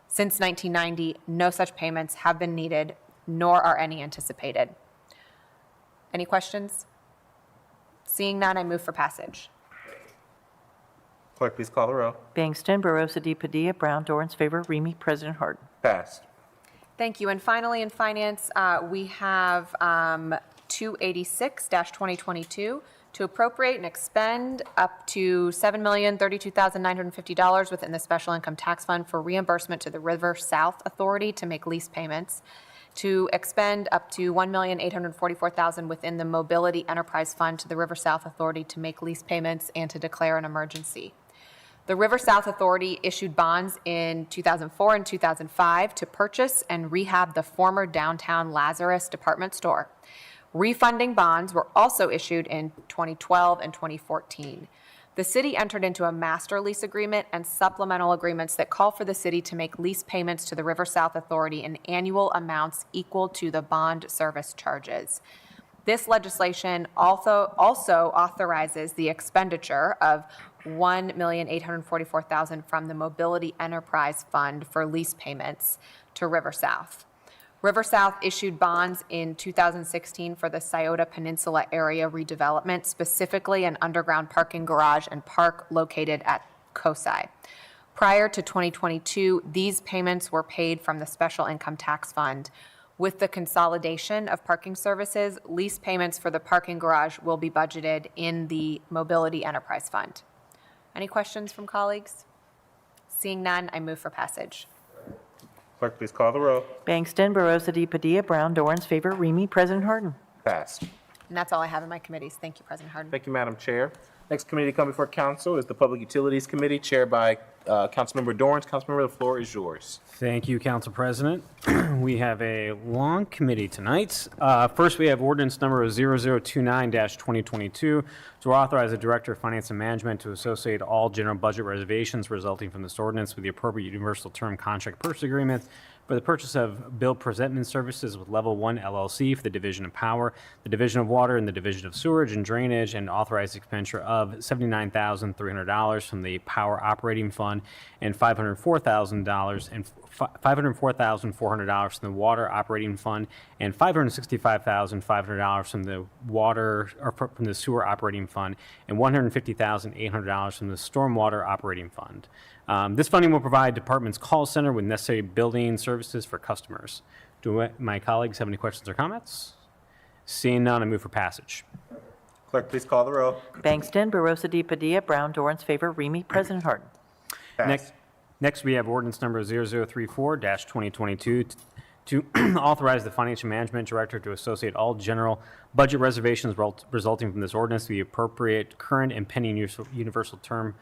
Since 1990, no such payments have been needed, nor are any anticipated. Any questions? Seeing none, I move for passage. Clerk, please call the row. Bangston, Barosa de Padilla, Brown, Dorans, favor, Remy, President Harden. Passed. Thank you. And finally, in finance, we have 286-2022 to appropriate and expend up to $7,032,950 within the Special Income Tax Fund for reimbursement to the River South Authority to make lease payments, to expend up to $1,844,000 within the Mobility Enterprise Fund to the River South Authority to make lease payments, and to declare an emergency. The River South Authority issued bonds in 2004 and 2005 to purchase and rehab the former downtown Lazarus department store. Refunding bonds were also issued in 2012 and 2014. The city entered into a master lease agreement and supplemental agreements that call for the city to make lease payments to the River South Authority in annual amounts equal to the bond service charges. This legislation also authorizes the expenditure of $1,844,000 from the Mobility Enterprise Fund for lease payments to River South. River South issued bonds in 2016 for the Scioto Peninsula area redevelopment, specifically an underground parking garage and park located at COSI. Prior to 2022, these payments were paid from the Special Income Tax Fund. With the consolidation of parking services, lease payments for the parking garage will be budgeted in the Mobility Enterprise Fund. Any questions from colleagues? Seeing none, I move for passage. Clerk, please call the row. Bangston, Barosa de Padilla, Brown, Dorans, favor, Remy, President Harden. Passed. And that's all I have in my committees. Thank you, President Harden. Thank you, Madam Chair. Next committee to come before council is the Public Utilities Committee, chaired by Councilmember Dorans. Councilmember, the floor is yours. Thank you, Council President. We have a long committee tonight. First, we have ordinance number 0029-2022 to authorize the Director of Finance and Management to associate all general budget reservations resulting from this ordinance with the appropriate universal term contract purchase agreement for the purchase of bill presentment services with Level 1 LLC for the Division of Power, the Division of Water, and the Division of Sewerage and Drainage, and authorize expenditure of $79,300 from the Power Operating Fund and $504,400 from the Water Operating Fund and $565,500 from the Water or from the Sewer Operating Fund and $150,800 from the Stormwater Operating Fund. This funding will provide department's call center with necessary building services for customers. Do my colleagues have any questions or comments? Seeing none, I move for passage. Clerk, please call the row. Bangston, Barosa de Padilla, Brown, Dorans, favor, Remy, President Harden. Passed. Next, we have ordinance number 0034-2022 to authorize the Financial Management Director to associate all general budget reservations resulting from this ordinance to the appropriate current and pending universal term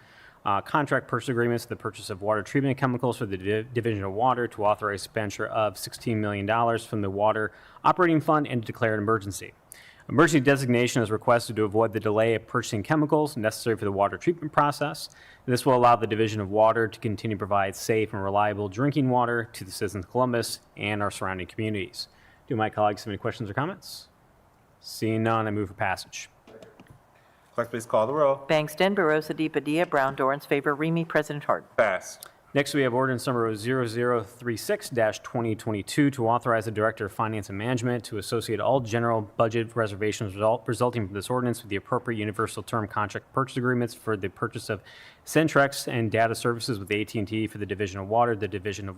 contract purchase agreements for the purchase of water treatment chemicals for the Division of Water, to authorize expenditure of $16 million from the Water Operating Fund, and to declare an emergency. Emergency designation is requested to avoid the delay of purchasing chemicals necessary for the water treatment process. This will allow the Division of Water to continue to provide safe and reliable drinking water to the citizens of Columbus and our surrounding communities. Do my colleagues have any questions or comments? Seeing none, I move for passage. Clerk, please call the row. Bangston, Barosa de Padilla, Brown, Dorans, favor, Remy, President Harden. Passed. Next, we have ordinance number 0036-2022 to authorize the Director of Finance and Management to associate all general budget reservations resulting from this ordinance with the appropriate universal term contract purchase agreements for the purchase of Centrex and data services with AT&T for the Division of Water, the Division of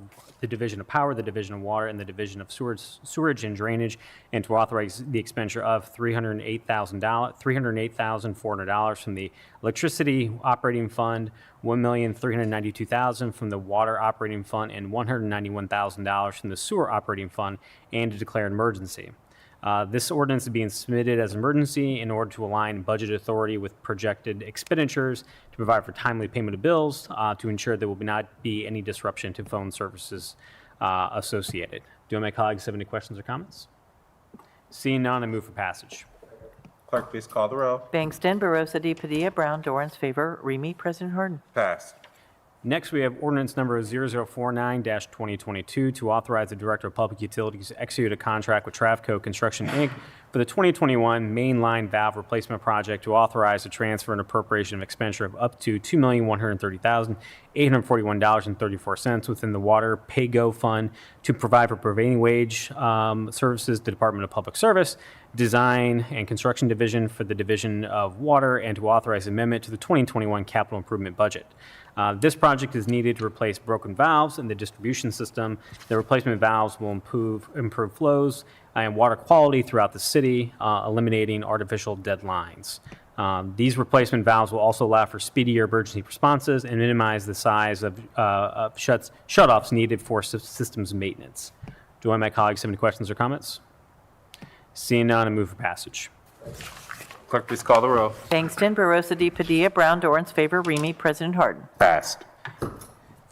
Power, the Division of Water, and the Division of Sewerage and Drainage, and to authorize the expenditure of $308,400 from the Electricity Operating Fund, $1,392,000 from the Water Operating Fund, and $191,000 from the Sewer Operating Fund, and to declare an emergency. This ordinance is being submitted as an emergency in order to align budget authority with projected expenditures, to provide for timely payment of bills, to ensure there will not be any disruption to phone services associated. Do my colleagues have any questions or comments? Seeing none, I move for passage. Clerk, please call the row. Bangston, Barosa de Padilla, Brown, Dorans, favor, Remy, President Harden. Passed. Next, we have ordinance number 0049-2022 to authorize the Director of Public Utilities to execute a contract with Travco Construction, Inc. for the 2021 main line valve replacement project to authorize a transfer and appropriation of expenditure of up to $2,130,841.34 within the Water Pay-Go Fund to provide for prevailing wage services to the Department of Public Service, Design and Construction Division for the Division of Water, and to authorize amendment to the 2021 capital improvement budget. This project is needed to replace broken valves in the distribution system. The replacement valves will improve flows and water quality throughout the city, eliminating artificial dead lines. These replacement valves will also allow for speedier emergency responses and minimize the size of shutoffs needed for systems maintenance. Do any of my colleagues have any questions or comments? Seeing none, I move for passage. Clerk, please call the row. Bangston, Barosa de Padilla, Brown, Dorans, favor, Remy, President Harden. Passed.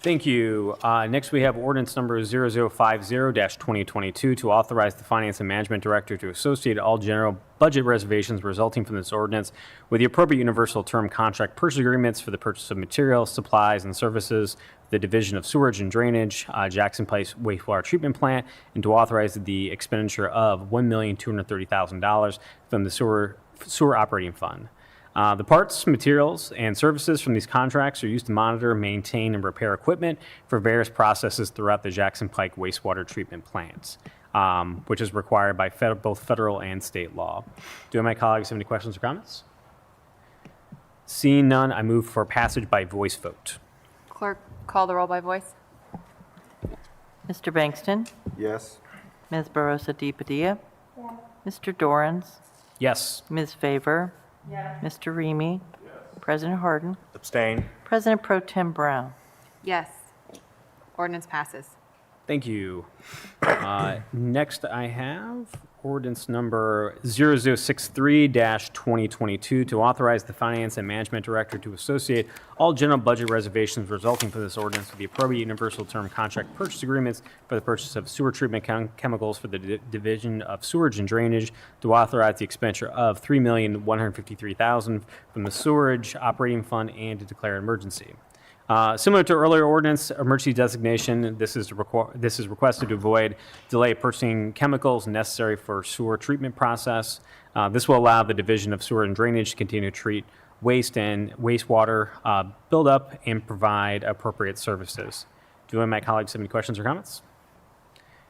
Thank you. Next, we have ordinance number 0050-2022 to authorize the Finance and Management Director to associate all general budget reservations resulting from this ordinance with the appropriate universal term contract purchase agreements for the purchase of materials, supplies, and services, the Division of Sewerage and Drainage, Jackson Place Wastewater Treatment Plant, and to authorize the expenditure of $1,230,000 from the Sewer Operating Fund. The parts, materials, and services from these contracts are used to monitor, maintain, and repair equipment for various processes throughout the Jackson Pike wastewater treatment plants, which is required by both federal and state law. Do any of my colleagues have any questions or comments? Seeing none, I move for passage by voice vote. Clerk, call the roll by voice. Mr. Bangston, Yes. Ms. Barosa de Padilla, Mr. Dorans, Yes. Ms. Favor, Mr. Remy, President Harden, Abstain. President Pro Tem Brown. Yes. Ordinance passes. Thank you. Next, I have ordinance number 0063-2022 to authorize the Finance and Management Director to associate all general budget reservations resulting from this ordinance with the appropriate universal term contract purchase agreements for the purchase of sewer treatment chemicals for the Division of Sewerage and Drainage, to authorize the expenditure of $3,153,000 from the Sewerage Operating Fund, and to declare an emergency. Similar to earlier ordinance, emergency designation, this is requested to avoid delay purchasing chemicals necessary for sewer treatment process. This will allow the Division of Sewer and Drainage to continue to treat waste and wastewater buildup and provide appropriate services. Do any of my colleagues have any questions or comments?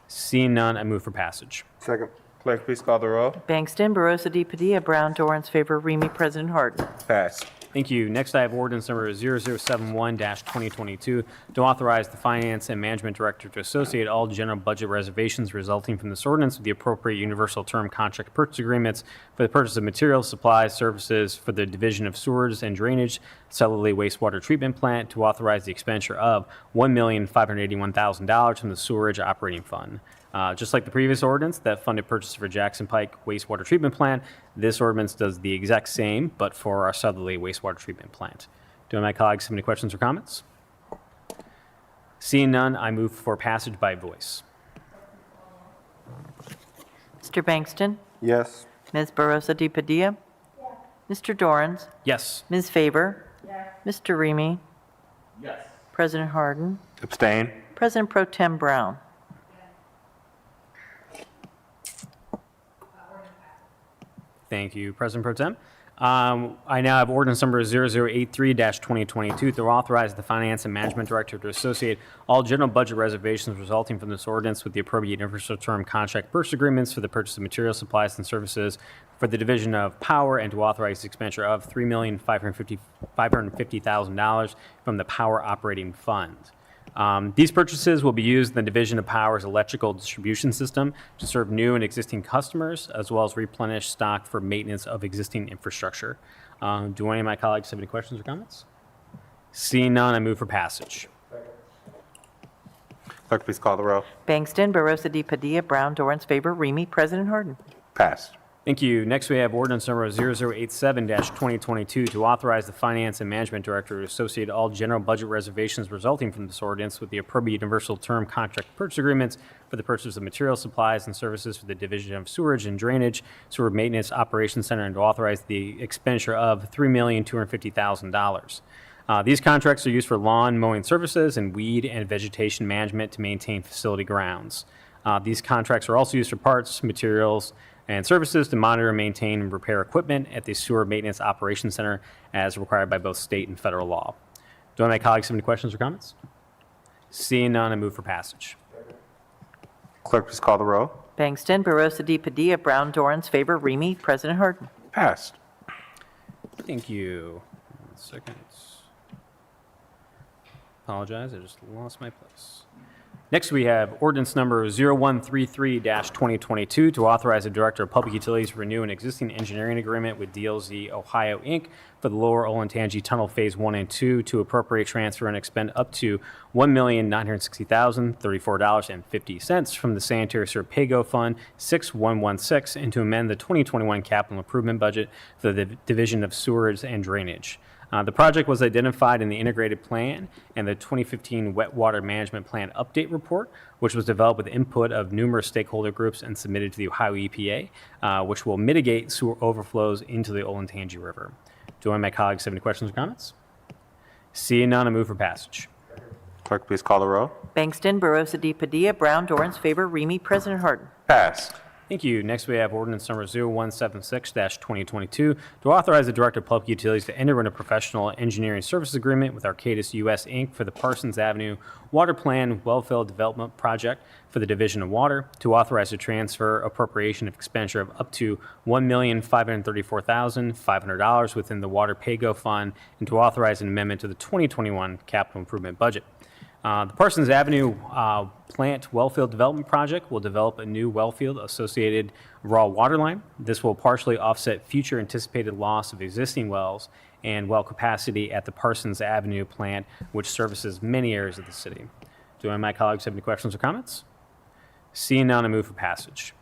Seeing none, I move for passage. Second. Clerk, please call the row. Bangston, Barosa de Padilla, Brown, Dorans, favor, Remy, President Harden. Passed. Thank you. Next, I have ordinance number 0071-2022 to authorize the Finance and Management Director to associate all general budget reservations resulting from this ordinance with the appropriate universal term contract purchase agreements for the purchase of materials, supplies, services for the Division of Sewers and Drainage, Cellular Wastewater Treatment Plant, to authorize the expenditure of $1,581,000 from the Sewerage Operating Fund. Just like the previous ordinance that funded purchase for Jackson Pike Wastewater Treatment Plant, this ordinance does the exact same, but for our Southerly Wastewater Treatment Plant. Do any of my colleagues have any questions or comments? Seeing none, I move for passage by voice. Mr. Bangston, Yes. Ms. Barosa de Padilla, Mr. Dorans, Yes. Ms. Favor, Mr. Remy, President Harden, Abstain. President Pro Tem Brown. Thank you, President Pro Tem. I now have ordinance number 0083-2022 to authorize the Finance and Management Director to associate all general budget reservations resulting from this ordinance with the appropriate universal term contract purchase agreements for the purchase of materials, supplies, and services for the Division of Power, and to authorize the expenditure of $3,550,000 from the Power Operating Fund. These purchases will be used in the Division of Power's electrical distribution system to serve new and existing customers, as well as replenish stock for maintenance of existing infrastructure. Do any of my colleagues have any questions or comments? Seeing none, I move for passage. Clerk, please call the row. Bangston, Barosa de Padilla, Brown, Dorans, favor, Remy, President Harden. Passed. Thank you. Next, we have ordinance number 0087-2022 to authorize the Finance and Management Director to associate all general budget reservations resulting from this ordinance with the appropriate universal term contract purchase agreements for the purchase of materials, supplies, and services for the Division of Sewerage and Drainage, Sewer Maintenance Operations Center, and to authorize the expenditure of $3,250,000. These contracts are used for lawn mowing services and weed and vegetation management to maintain facility grounds. These contracts are also used for parts, materials, and services to monitor, maintain, and repair equipment at the Sewer Maintenance Operations Center as required by both state and federal law. Do any of my colleagues have any questions or comments? Seeing none, I move for passage. Clerk, please call the row. Bangston, Barosa de Padilla, Brown, Dorans, favor, Remy. President Harden. Passed. Thank you. 1 second. Apologize, I just lost my place. Next, we have ordinance number 0133-2022 to authorize the Director of Public Utilities to renew an existing engineering agreement with DLZ Ohio, Inc. for the Lower Olentangy Tunnel Phase 1 and 2 to appropriate, transfer, and expend up to $1,960,034.50 from the Sanitary Sewer Pay-Go Fund 6116 and to amend the 2021 capital improvement budget for the Division of Sewers and Drainage. The project was identified in the integrated plan and the 2015 Wet Water Management Plan Update Report, which was developed with input of numerous stakeholder groups and submitted to the Ohio EPA, which will mitigate sewer overflows into the Olentangy River. Do any of my colleagues have any questions or comments? Seeing none, I move for passage. Clerk, please call the row. Bangston, Barosa de Padilla, Brown, Dorans, favor, Remy. President Harden. Passed. Thank you. Next, we have ordinance number 0176-2022 to authorize the Director of Public Utilities to enter into a professional engineering services agreement with Arcadis US, Inc. for the Parsons Avenue Water Plan Wellfield Development Project for the Division of Water, to authorize the transfer appropriation of expenditure of up to $1,534,500 within the Water Pay-Go Fund, and to authorize an amendment to the 2021 capital improvement budget. The Parsons Avenue Plant Wellfield Development Project will develop a new wellfield associated raw water line. This will partially offset future anticipated loss of existing wells and well capacity at the Parsons Avenue plant, which services many areas of the city. Do any of my colleagues have any questions or comments? Seeing none, I move for passage.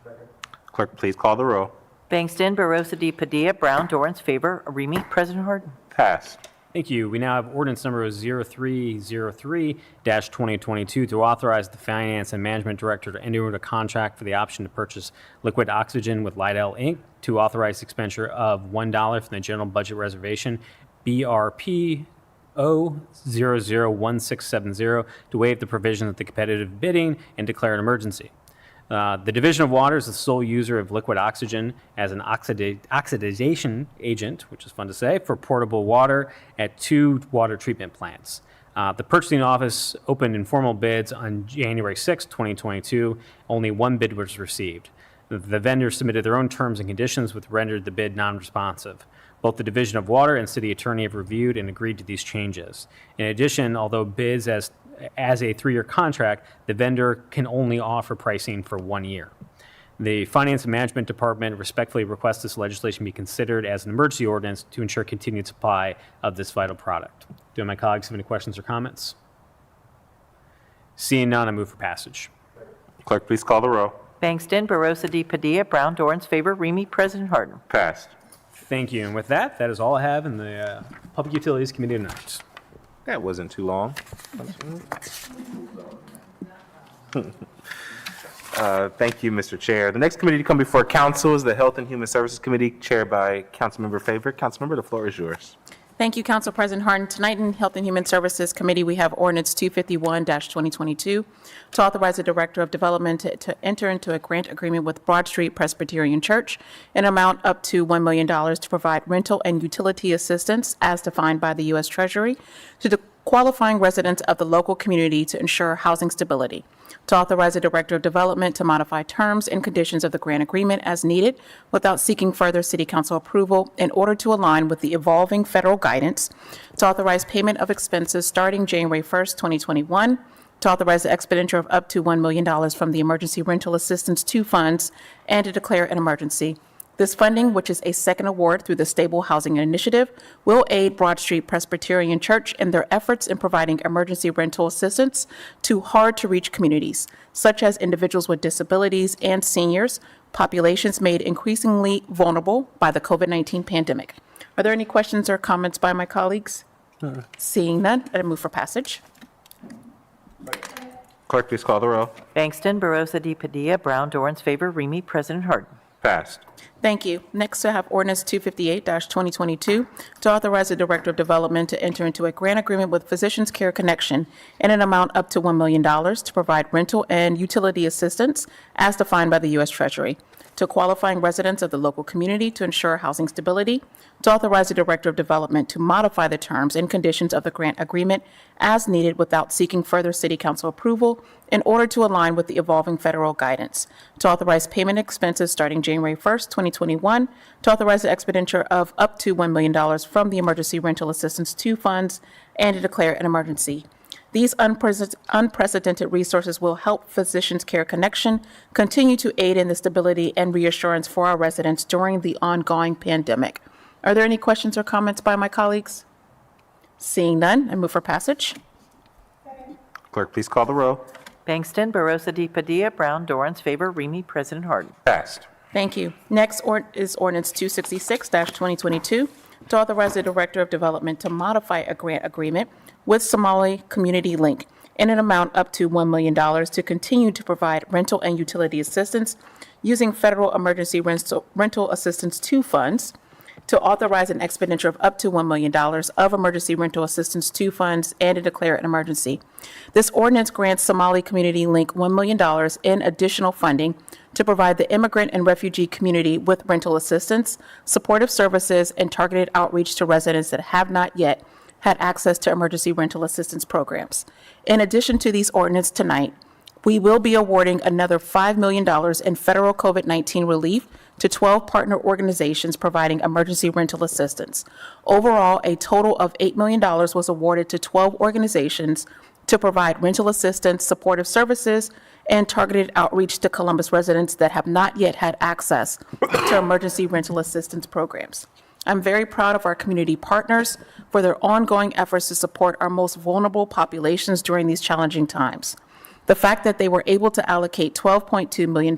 Clerk, please call the row. Bangston, Barosa de Padilla, Brown, Dorans, favor, Remy. President Harden. Passed. Thank you. We now have ordinance number 0303-2022 to authorize the Finance and Management Director to enter into a contract for the option to purchase liquid oxygen with Lidl, Inc., to authorize the expenditure of $1 from the General Budget Reservation, BRP 0001670, to waive the provisions of the competitive bidding and declare an emergency. The Division of Water is the sole user of liquid oxygen as an oxidization agent, which is fun to say, for portable water at 2 water treatment plants. The purchasing office opened informal bids on January 6, 2022. Only 1 bid was received. The vendors submitted their own terms and conditions, which rendered the bid non-responsive. Both the Division of Water and City Attorney have reviewed and agreed to these changes. In addition, although bids as a 3-year contract, the vendor can only offer pricing for 1 year. The Finance and Management Department respectfully requests this legislation be considered as an emergency ordinance to ensure continued supply of this vital product. Do any of my colleagues have any questions or comments? Seeing none, I move for passage. Clerk, please call the row. Bangston, Barosa de Padilla, Brown, Dorans, favor, Remy. President Harden. Passed. Thank you. And with that, that is all I have in the Public Utilities Committee tonight. That wasn't too long. Thank you, Mr. Chair. The next committee to come before council is the Health and Human Services Committee, chaired by Councilmember Favor. Councilmember, the floor is yours. Thank you, Council President Harden. Tonight in Health and Human Services Committee, we have ordinance 251-2022 to authorize the Director of Development to enter into a grant agreement with Broad Street Presbyterian Church in amount up to $1 million to provide rental and utility assistance as defined by the U.S. Treasury to the qualifying residents of the local community to ensure housing stability, to authorize the Director of Development to modify terms and conditions of the grant agreement as needed without seeking further City Council approval in order to align with the evolving federal guidance, to authorize payment of expenses starting January 1st, 2021, to authorize the expenditure of up to $1 million from the Emergency Rental Assistance 2 funds, and to declare an emergency. This funding, which is a second award through the Stable Housing Initiative, will aid Broad Street Presbyterian Church in their efforts in providing emergency rental assistance to hard-to-reach communities, such as individuals with disabilities and seniors, populations made increasingly vulnerable by the COVID-19 pandemic. Are there any questions or comments by my colleagues? Seeing none, I move for passage. Clerk, please call the row. Bangston, Barosa de Padilla, Brown, Dorans, favor, Remy. President Harden. Passed. Thank you. Next, I have ordinance 258-2022 to authorize the Director of Development to enter into a grant agreement with Physicians Care Connection in an amount up to $1 million to provide rental and utility assistance as defined by the U.S. Treasury. to qualifying residents of the local community to ensure housing stability, to authorize the Director of Development to modify the terms and conditions of the grant agreement as needed without seeking further City Council approval in order to align with the evolving federal guidance, to authorize payment expenses starting January 1st, 2021, to authorize the expenditure of up to $1 million from the Emergency Rental Assistance 2 funds, and to declare an emergency. These unprecedented resources will help Physicians Care Connection continue to aid in the stability and reassurance for our residents during the ongoing pandemic. Are there any questions or comments by my colleagues? Seeing none, I move for passage. Clerk, please call the row. Bangston, Barosa de Padilla, Brown, Dorans, favor, Remy, President Harden. Passed. Thank you. Next is ordinance 266-2022 to authorize the Director of Development to modify a grant agreement with Somali Community Link in an amount up to $1 million to continue to provide rental and utility assistance using Federal Emergency Rental Assistance 2 funds, to authorize an expenditure of up to $1 million of Emergency Rental Assistance 2 funds, and to declare an emergency. This ordinance grants Somali Community Link $1 million in additional funding to provide the immigrant and refugee community with rental assistance, supportive services, and targeted outreach to residents that have not yet had access to emergency rental assistance programs. In addition to these ordinances tonight, we will be awarding another $5 million in federal COVID-19 relief to 12 partner organizations providing emergency rental assistance. Overall, a total of $8 million was awarded to 12 organizations to provide rental assistance, supportive services, and targeted outreach to Columbus residents that have not yet had access to emergency rental assistance programs. I'm very proud of our community partners for their ongoing efforts to support our most vulnerable populations during these challenging times. The fact that they were able to allocate $12.2 million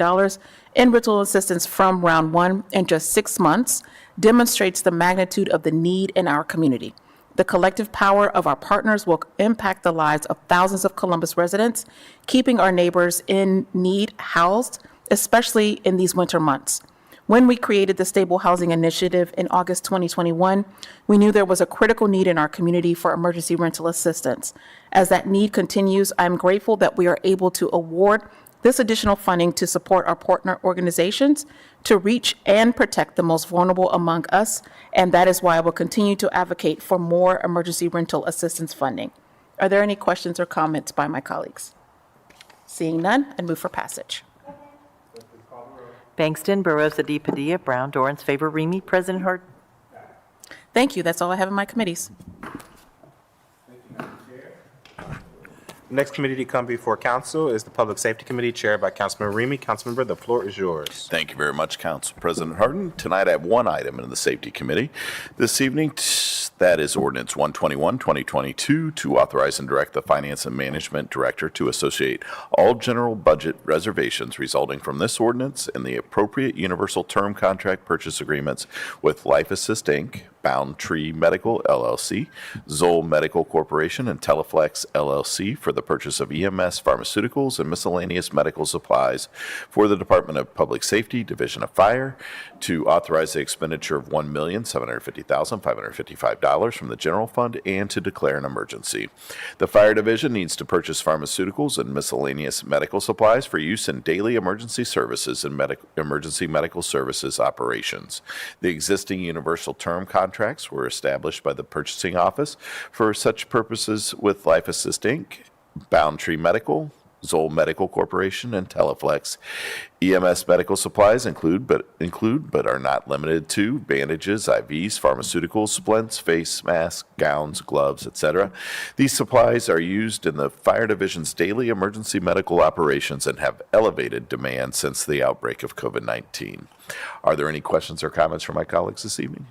in rental assistance from round one in just 6 months demonstrates the magnitude of the need in our community. The collective power of our partners will impact the lives of thousands of Columbus residents, keeping our neighbors in need housed, especially in these winter months. When we created the Stable Housing Initiative in August 2021, we knew there was a critical need in our community for emergency rental assistance. As that need continues, I'm grateful that we are able to award this additional funding to support our partner organizations to reach and protect the most vulnerable among us, and that is why I will continue to advocate for more emergency rental assistance funding. Are there any questions or comments by my colleagues? Seeing none, I move for passage. Bangston, Barosa de Padilla, Brown, Dorans, favor, Remy, President Harden. Thank you. That's all I have in my committees. Next committee to come before council is the Public Safety Committee, chaired by Councilmember Remy. Councilmember, the floor is yours. Thank you very much, Council President Harden. Tonight I have one item in the Safety Committee. This evening, that is Ordinance 121, 2022, to authorize and direct the Finance and Management Director to associate all general budget reservations resulting from this ordinance and the appropriate universal term contract purchase agreements with Life Assist, Inc., Bound Tree Medical, LLC, Zoll Medical Corporation, and Teleflex, LLC for the purchase of EMS pharmaceuticals and miscellaneous medical supplies for the Department of Public Safety, Division of Fire, to authorize the expenditure of $1,750,555 from the general fund and to declare an emergency. The Fire Division needs to purchase pharmaceuticals and miscellaneous medical supplies for use in daily emergency services and emergency medical services operations. The existing universal term contracts were established by the purchasing office for such purposes with Life Assist, Inc., Bound Tree Medical, Zoll Medical Corporation, and Teleflex. EMS medical supplies include but are not limited to bandages, IVs, pharmaceuticals, splints, face masks, gowns, gloves, etc. These supplies are used in the Fire Division's daily emergency medical operations and have elevated demand since the outbreak of COVID-19. Are there any questions or comments from my colleagues this evening?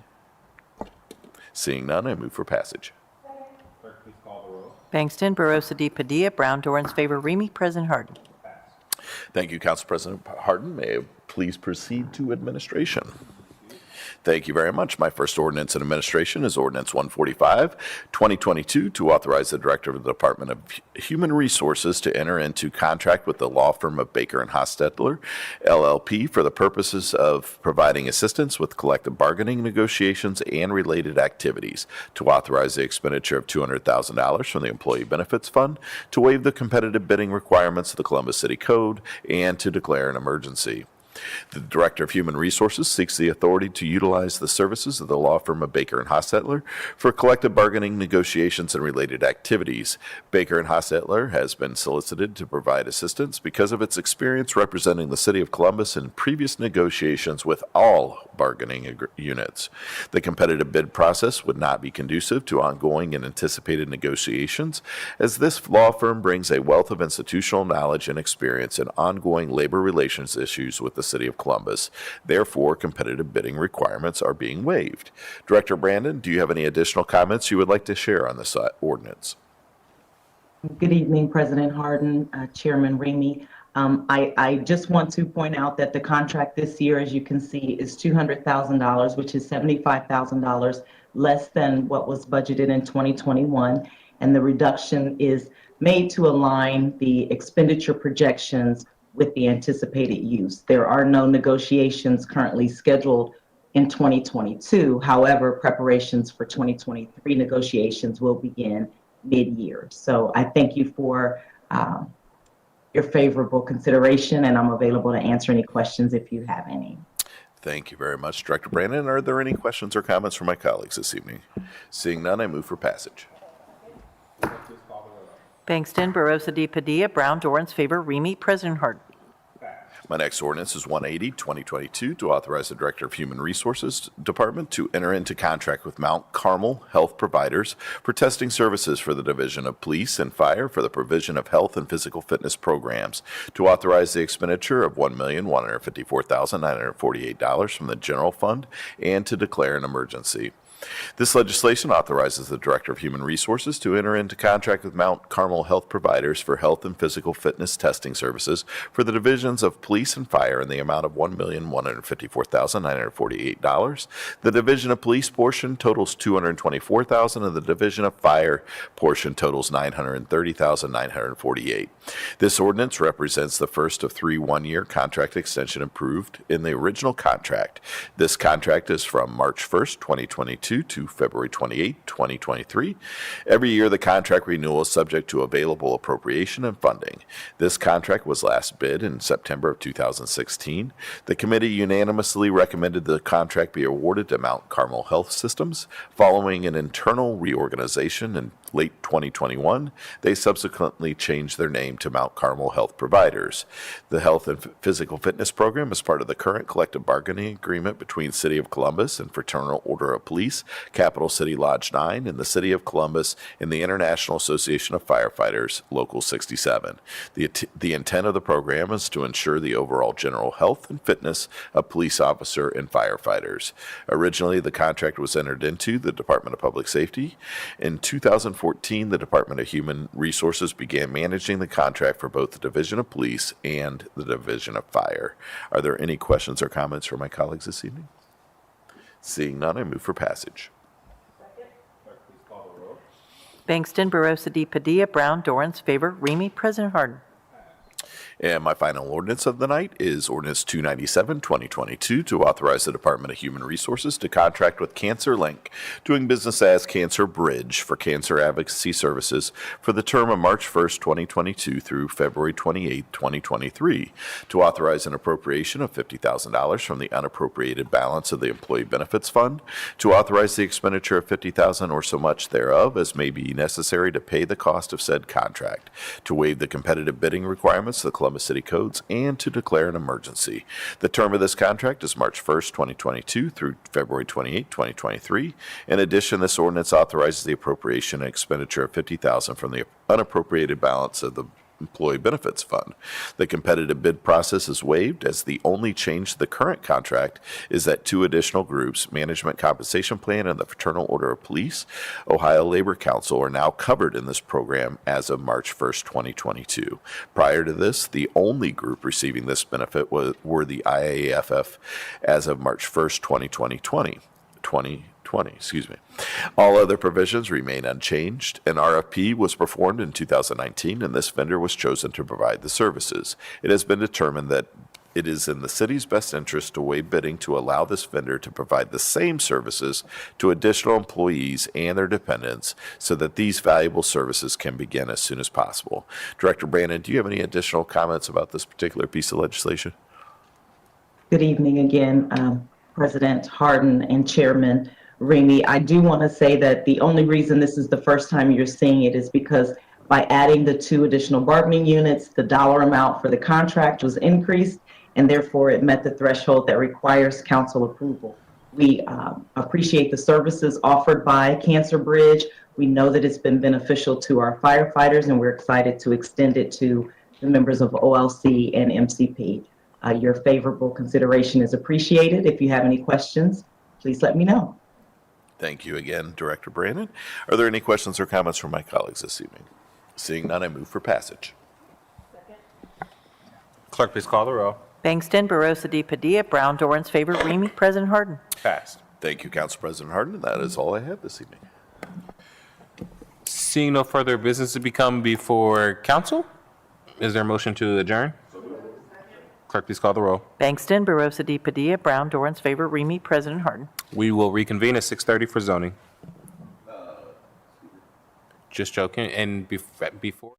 Seeing none, I move for passage. Bangston, Barosa de Padilla, Brown, Dorans, favor, Remy, President Harden. Thank you, Council President Harden. May I please proceed to administration? Thank you very much. My first ordinance in administration is Ordinance 145, 2022, to authorize the Director of the Department of Human Resources to enter into contract with the law firm of Baker & Hostetler, LLP, for the purposes of providing assistance with collective bargaining negotiations and related activities, to authorize the expenditure of $200,000 from the Employee Benefits Fund, to waive the competitive bidding requirements of the Columbus City Code, and to declare an emergency. The Director of Human Resources seeks the authority to utilize the services of the law firm of Baker & Hostetler for collective bargaining negotiations and related activities. Baker & Hostetler has been solicited to provide assistance because of its experience representing the City of Columbus in previous negotiations with all bargaining units. The competitive bid process would not be conducive to ongoing and anticipated negotiations, as this law firm brings a wealth of institutional knowledge and experience in ongoing labor relations issues with the City of Columbus. Therefore, competitive bidding requirements are being waived. Director Brandon, do you have any additional comments you would like to share on this ordinance? Good evening, President Harden, Chairman Ramey. I just want to point out that the contract this year, as you can see, is $200,000, which is $75,000 less than what was budgeted in 2021. And the reduction is made to align the expenditure projections with the anticipated use. There are no negotiations currently scheduled in 2022. However, preparations for 2023 negotiations will begin mid-year. So I thank you for your favorable consideration, and I'm available to answer any questions if you have any. Thank you very much, Director Brandon. Are there any questions or comments from my colleagues this evening? Seeing none, I move for passage. Bangston, Barosa de Padilla, Brown, Dorans, favor, Remy, President Harden. My next ordinance is 180, 2022, to authorize the Director of Human Resources Department to enter into contract with Mount Carmel Health Providers for testing services for the Division of Police and Fire for the provision of health and physical fitness programs, to authorize the expenditure of $1,154,948 from the general fund, and to declare an emergency. This legislation authorizes the Director of Human Resources to enter into contract with Mount Carmel Health Providers for health and physical fitness testing services for the divisions of Police and Fire in the amount of $1,154,948. The Division of Police portion totals $224,000, and the Division of Fire portion totals $930,948. This ordinance represents the first of 3 one-year contract extension approved in the original contract. This contract is from March 1st, 2022 to February 28, 2023. Every year, the contract renewal is subject to available appropriation and funding. This contract was last bid in September of 2016. The committee unanimously recommended the contract be awarded to Mount Carmel Health Systems. Following an internal reorganization in late 2021, they subsequently changed their name to Mount Carmel Health Providers. The health and physical fitness program is part of the current collective bargaining agreement between City of Columbus and Fraternal Order of Police, Capital City Lodge 9, and the City of Columbus and the International Association of Firefighters, Local 67. The intent of the program is to ensure the overall general health and fitness of police officer and firefighters. Originally, the contract was entered into the Department of Public Safety. In 2014, the Department of Human Resources began managing the contract for both the Division of Police and the Division of Fire. Are there any questions or comments from my colleagues this evening? Seeing none, I move for passage. Bangston, Barosa de Padilla, Brown, Dorans, favor, Remy, President Harden. And my final ordinance of the night is Ordinance 297, 2022, to authorize the Department of Human Resources to contract with Cancer Link, doing business as Cancer Bridge, for cancer advocacy services for the term of March 1st, 2022 through February 28, 2023, to authorize an appropriation of $50,000 from the unappropriated balance of the Employee Benefits Fund, to authorize the expenditure of $50,000 or so much thereof as may be necessary to pay the cost of said contract, to waive the competitive bidding requirements of the Columbus City Codes, and to declare an emergency. The term of this contract is March 1st, 2022 through February 28, 2023. In addition, this ordinance authorizes the appropriation and expenditure of $50,000 from the unappropriated balance of the Employee Benefits Fund. The competitive bid process is waived, as the only change to the current contract is that 2 additional groups, Management Compensation Plan and the Fraternal Order of Police, Ohio Labor Council, are now covered in this program as of March 1st, 2022. Prior to this, the only group receiving this benefit were the IAFF as of March 1st, 2020. All other provisions remain unchanged. An RFP was performed in 2019, and this vendor was chosen to provide the services. It has been determined that it is in the city's best interest to waive bidding to allow this vendor to provide the same services to additional employees and their dependents so that these valuable services can begin as soon as possible. Director Brandon, do you have any additional comments about this particular piece of legislation? Good evening again, President Harden and Chairman Remy. I do want to say that the only reason this is the first time you're seeing it is because by adding the 2 additional bargaining units, the dollar amount for the contract was increased, and therefore it met the threshold that requires council approval. We appreciate the services offered by Cancer Bridge. We know that it's been beneficial to our firefighters, and we're excited to extend it to the members of OLC and MCP. Your favorable consideration is appreciated. If you have any questions, please let me know. Thank you again, Director Brandon. Are there any questions or comments from my colleagues this evening? Seeing none, I move for passage. Clerk, please call the row. Bangston, Barosa de Padilla, Brown, Dorans, favor, Remy. President Harden. Passed. Thank you, Council President Harden, and that is all I have this evening. Seeing no further business to become before council, is there a motion to adjourn? Clerk, please call the row. Bangston, Barosa de Padilla, Brown, Dorans, favor, Remy. President Harden. We will reconvene at 6:30 for zoning. Just joking. And before.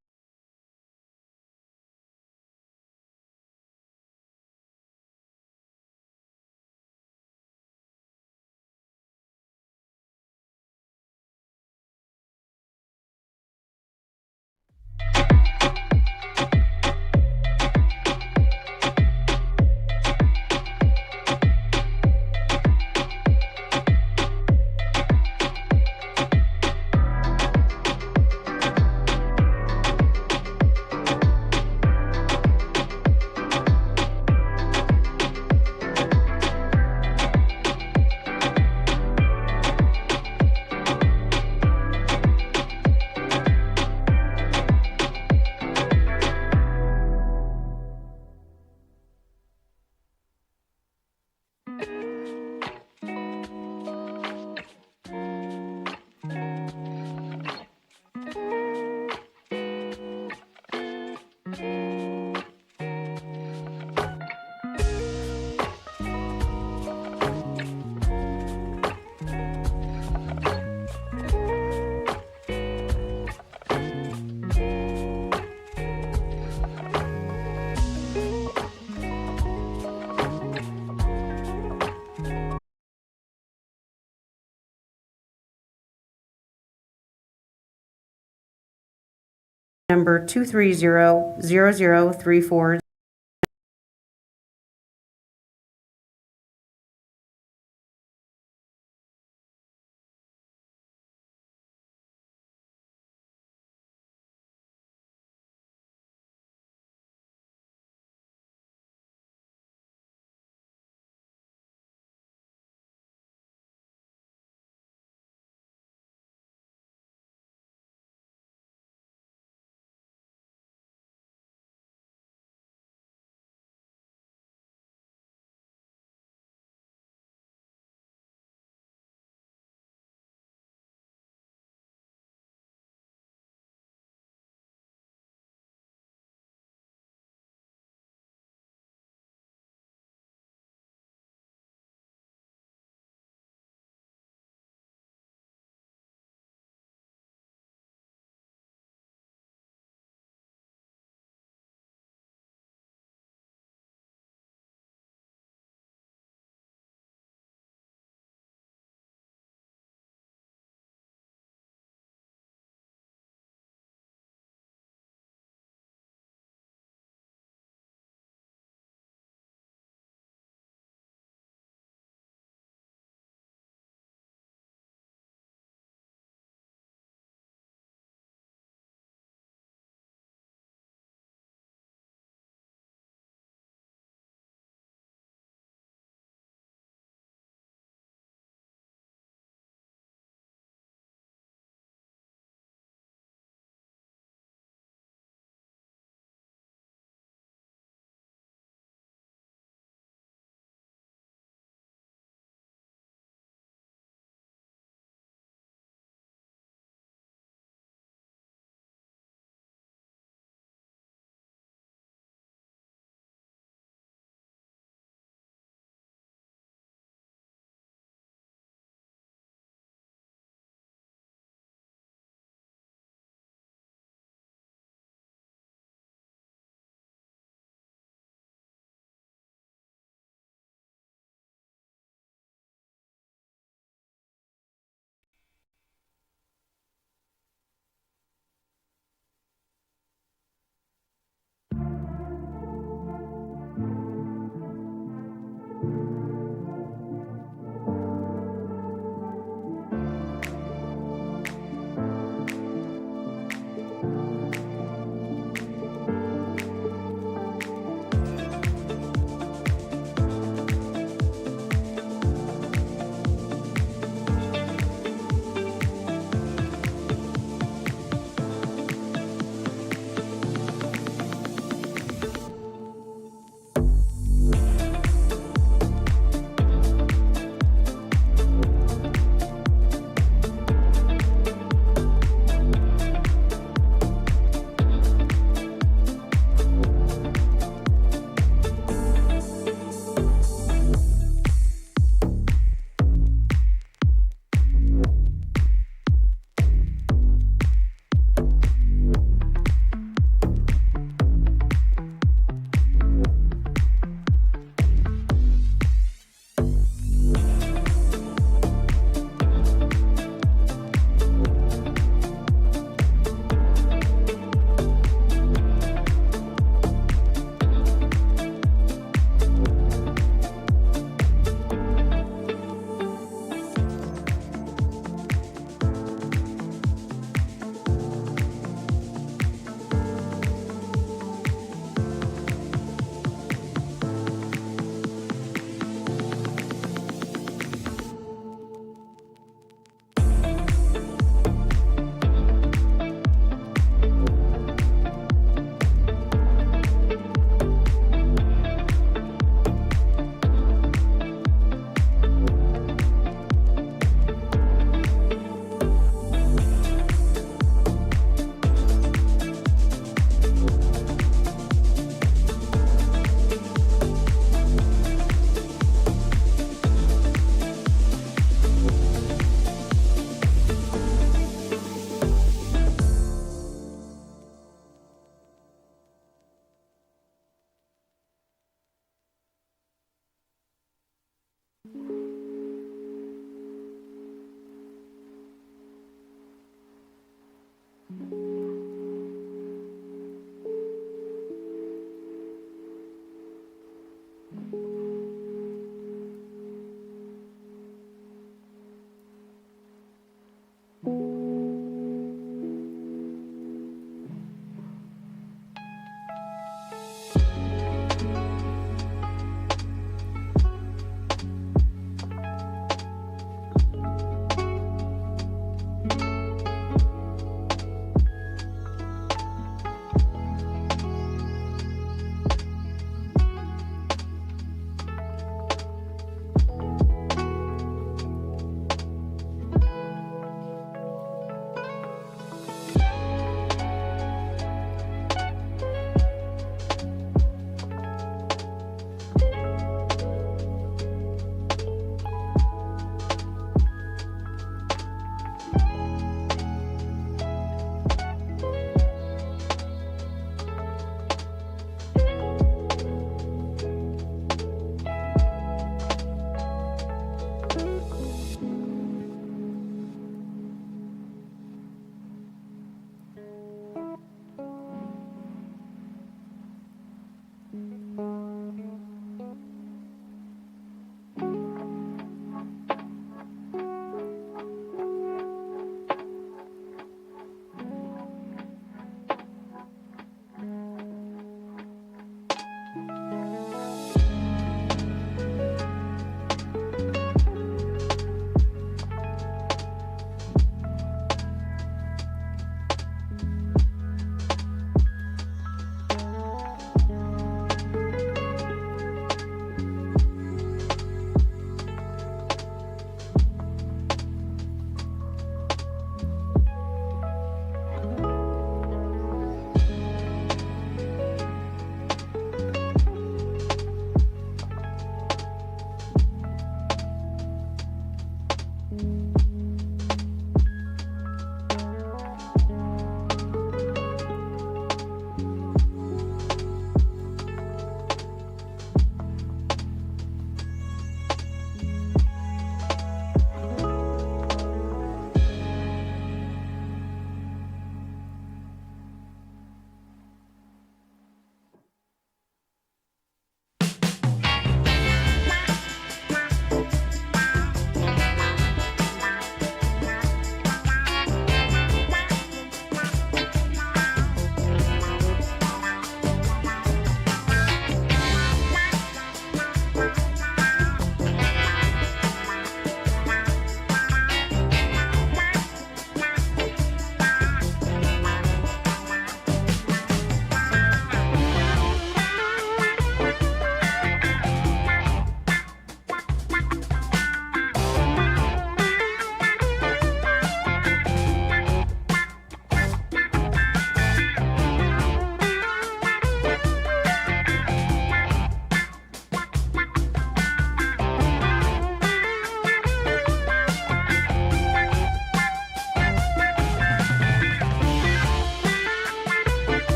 Number 2300034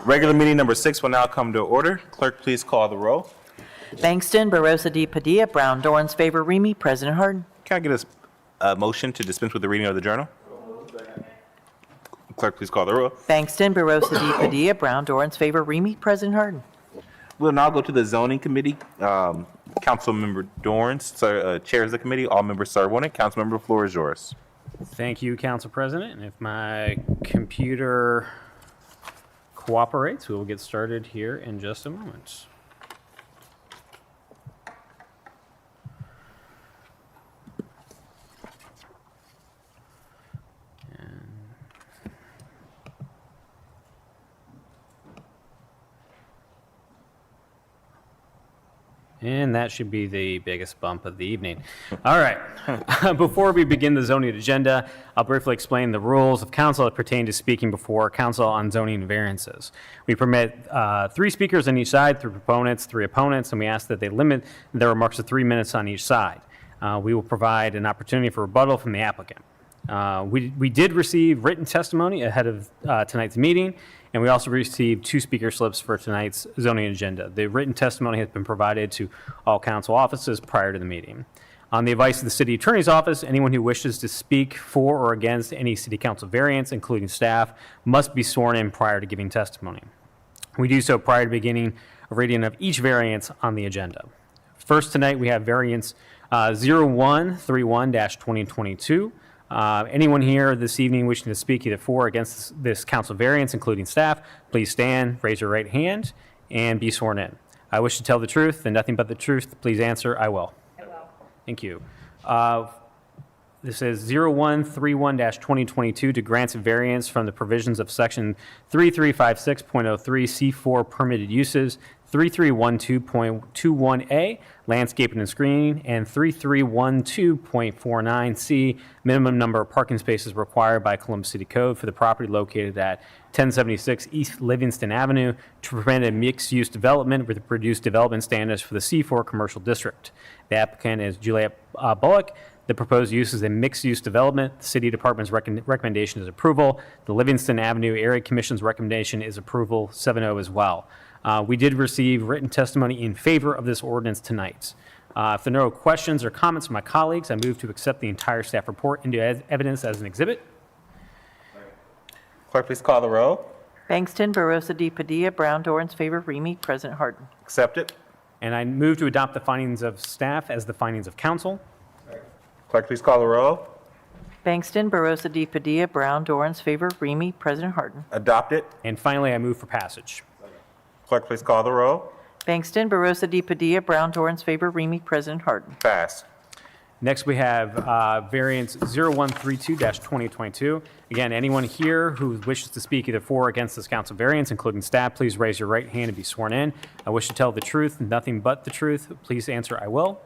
Regular meeting number 6 will now come to order. Clerk, please call the roll. Bangston, Barosa de Padilla, Brown, Dorans, favor, Remy. President Harden. Can I get a motion to dispense with the reading of the journal? Clerk, please call the roll. Bangston, Barosa de Padilla, Brown, Dorans, favor, Remy. President Harden. We'll now go to the zoning committee. Councilmember Dorans chairs the committee. All members serve on it. Councilmember, the floor is yours. Thank you, Council President. And if my computer cooperates, we will get started here in just a moment. And that should be the biggest bump of the evening. All right. Before we begin the zoning agenda, I'll briefly explain the rules of council that pertain to speaking before council on zoning variances. We permit 3 speakers on each side, 3 proponents, 3 opponents, and we ask that they limit their remarks to 3 minutes on each side. We will provide an opportunity for rebuttal from the applicant. We did receive written testimony ahead of tonight's meeting, and we also received 2 speaker slips for tonight's zoning agenda. The written testimony has been provided to all council offices prior to the meeting. On the advice of the city attorney's office, anyone who wishes to speak for or against any city council variance, including staff, must be sworn in prior to giving testimony. We do so prior to beginning a reading of each variance on the agenda. First tonight, we have variance 0131-2022. Anyone here this evening wishing to speak either for or against this council variance, including staff, please stand, raise your right hand, and be sworn in. I wish to tell the truth and nothing but the truth. Please answer, I will. I will. Thank you. This is 0131-2022 to grant a variance from the provisions of section 3356.03 C4 permitted uses, 3312.21A landscaping and screening, and 3312.49C minimum number of parking spaces required by Columbus City Code for the property located at 1076 East Livingston Avenue to prevent a mixed-use development with reduced development standards for the C4 commercial district. The applicant is Juliet Bullock. The proposed use is a mixed-use development. The City Department's recommendation is approval. The Livingston Avenue Area Commission's recommendation is approval, 7-0 as well. We did receive written testimony in favor of this ordinance tonight. If there are no questions or comments from my colleagues, I move to accept the entire staff report into evidence as an exhibit. Clerk, please call the row. Bangston, Barosa de Padilla, Brown, Dorans, favor, Remy, President Harden. Accept it. And I move to adopt the findings of staff as the findings of council. Clerk, please call the row. Bangston, Barosa de Padilla, Brown, Dorans, favor, Remy, President Harden. Adopt it. And finally, I move for passage. Clerk, please call the row. Bangston, Barosa de Padilla, Brown, Dorans, favor, Remy, President Harden. Passed. Next, we have variance 0132-2022. Again, anyone here who wishes to speak either for or against this council variance, including staff, please raise your right hand and be sworn in. I wish to tell the truth, nothing but the truth. Please answer, I will.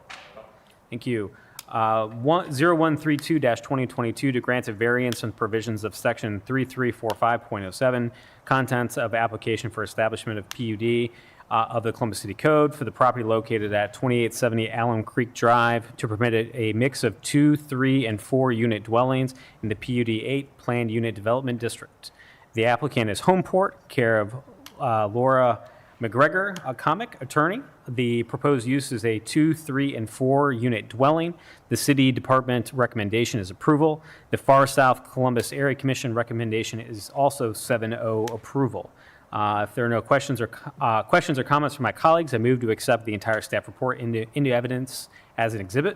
Thank you. 0132-2022 to grant a variance on provisions of section 3345.07, contents of application for establishment of PUD of the Columbus City Code for the property located at 2870 Allen Creek Drive to permit a mix of 2, 3, and 4 unit dwellings in the PUD 8 Planned Unit Development District. The applicant is Homeport, care of Laura McGregor, a comic attorney. The proposed use is a 2, 3, and 4 unit dwelling. The City Department recommendation is approval. The Far South Columbus Area Commission recommendation is also 7-0 approval. If there are no questions or comments from my colleagues, I move to accept the entire staff report into evidence as an exhibit.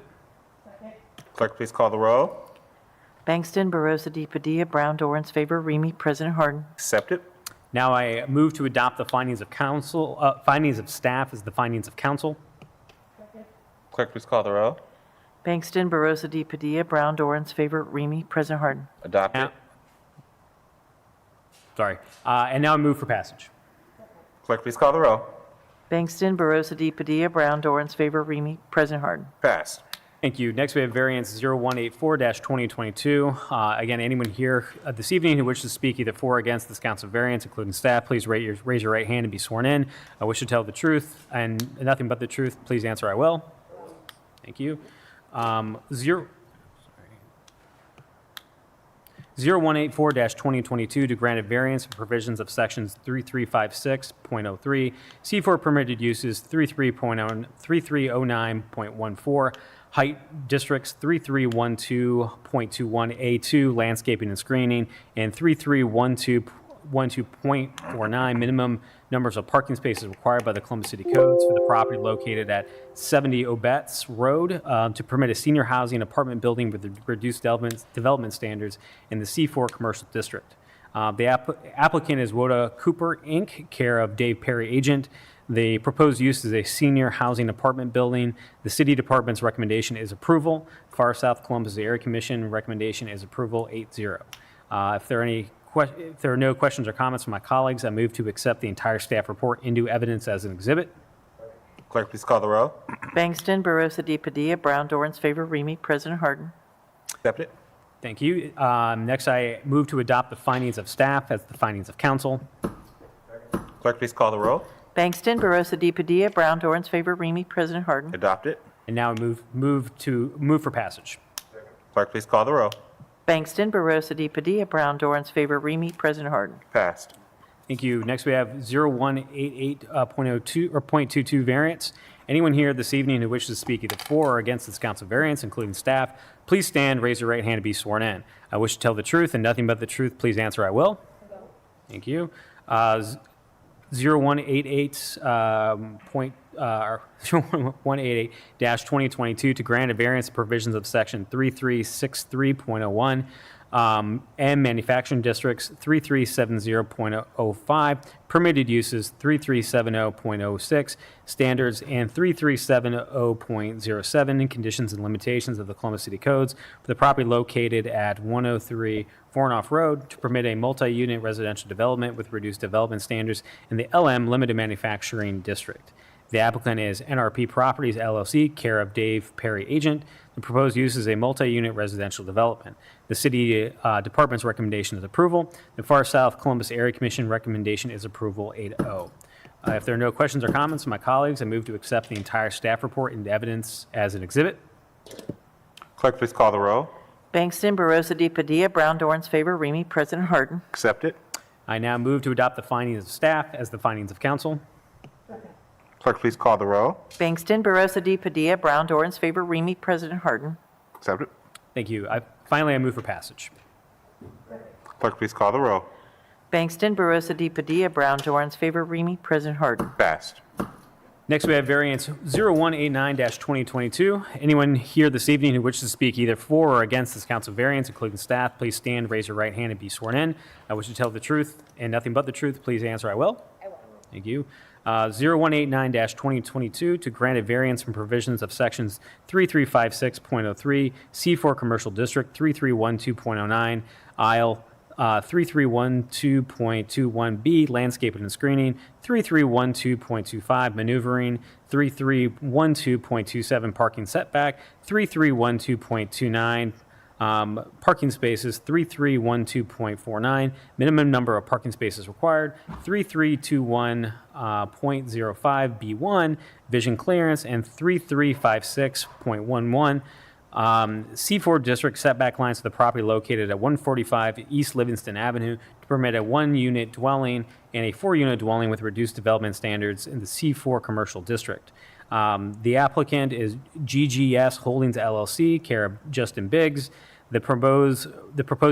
Clerk, please call the row. Bangston, Barosa de Padilla, Brown, Dorans, favor, Remy, President Harden. Accept it. Now I move to adopt the findings of council, findings of staff as the findings of council. Clerk, please call the row. Bangston, Barosa de Padilla, Brown, Dorans, favor, Remy, President Harden. Adopt it. Sorry. And now I move for passage. Clerk, please call the row. Bangston, Barosa de Padilla, Brown, Dorans, favor, Remy, President Harden. Passed. Thank you. Next, we have variance 0184-2022. Again, anyone here this evening who wishes to speak either for or against this council variance, including staff, please raise your right hand and be sworn in. I wish to tell the truth and nothing but the truth. Please answer, I will. Thank you. 0184-2022 to grant a variance for provisions of sections 3356.03, C4 permitted uses 3309.14, height districts 3312.21A2, landscaping and screening, and 3312.49, minimum numbers of parking spaces required by the Columbus City Codes for the property located at 70 Obetz Road to permit a senior housing apartment building with reduced development standards in the C4 Commercial District. The applicant is Woda Cooper, Inc., care of Dave Perry, agent. The proposed use is a senior housing apartment building. The City Department's recommendation is approval. Far South Columbus Area Commission recommendation is approval, 8-0. If there are no questions or comments from my colleagues, I move to accept the entire staff report into evidence as an exhibit. Clerk, please call the row. Bangston, Barosa de Padilla, Brown, Dorans, favor, Remy, President Harden. Accept it. Thank you. Next, I move to adopt the findings of staff as the findings of council. Clerk, please call the row. Bangston, Barosa de Padilla, Brown, Dorans, favor, Remy, President Harden. Adopt it. And now I move for passage. Clerk, please call the row. Bangston, Barosa de Padilla, Brown, Dorans, favor, Remy, President Harden. Passed. Thank you. Next, we have 0188.02 or .22 variance. Anyone here this evening who wishes to speak either for or against this council variance, including staff, please stand, raise your right hand, and be sworn in. I wish to tell the truth and nothing but the truth. Please answer, I will. Thank you. 0188-2022 to grant a variance provisions of section 3363.01, M manufacturing districts 3370.05, permitted uses 3370.06, standards, and 3370.07, and conditions and limitations of the Columbus City Codes for the property located at 103 Fornoff Road to permit a multi-unit residential development with reduced development standards in the LM Limited Manufacturing District. The applicant is NRP Properties LLC, care of Dave Perry, agent. The proposed use is a multi-unit residential development. The City Department's recommendation is approval. The Far South Columbus Area Commission recommendation is approval, 8-0. If there are no questions or comments from my colleagues, I move to accept the entire staff report into evidence as an exhibit. Clerk, please call the row. Bangston, Barosa de Padilla, Brown, Dorans, favor, Remy, President Harden. Accept it. I now move to adopt the findings of staff as the findings of council. Clerk, please call the row. Bangston, Barosa de Padilla, Brown, Dorans, favor, Remy, President Harden. Accept it. Thank you. Finally, I move for passage. Clerk, please call the row. Bangston, Barosa de Padilla, Brown, Dorans, favor, Remy, President Harden. Passed. Next, we have variance 0189-2022. Anyone here this evening who wishes to speak either for or against this council variance, including staff, please stand, raise your right hand, and be sworn in. I wish to tell the truth and nothing but the truth. Please answer, I will. I will. Thank you. 0189-2022 to grant a variance from provisions of sections 3356.03, C4 Commercial District, 3312.09, aisle 3312.21B, landscaping and screening, 3312.25, maneuvering, 3312.27, parking setback, 3312.29, parking spaces, 3312.49, minimum number of parking spaces required, 3321.05B1, vision clearance, and 3356.11, C4 district setback lines to the property located at 145 East Livingston Avenue to permit a one-unit dwelling and a four-unit dwelling with reduced development standards in the C4 commercial district. The applicant is GGS Holdings LLC, care of Justin Biggs. The proposed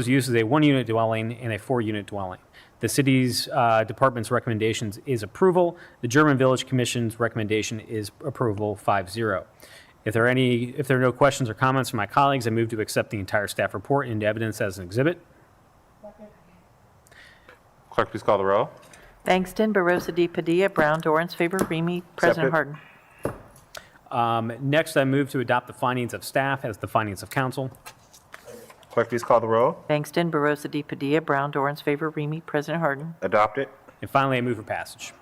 use is a one-unit dwelling and a four-unit dwelling. The city's department's recommendations is approval. The German Village Commission's recommendation is approval 5-0. If there are no questions or comments from my colleagues, I move to accept the entire staff report into evidence as an exhibit. Clerk, please call the row. Bangston, Barosa de Padilla, Brown, Dorans, favor, Remy, President Harden. Next, I move to adopt the findings of staff as the findings of council. Clerk, please call the row. Bangston, Barosa de Padilla, Brown, Dorans, favor, Remy, President Harden. Adopt it. And finally, I move for passage.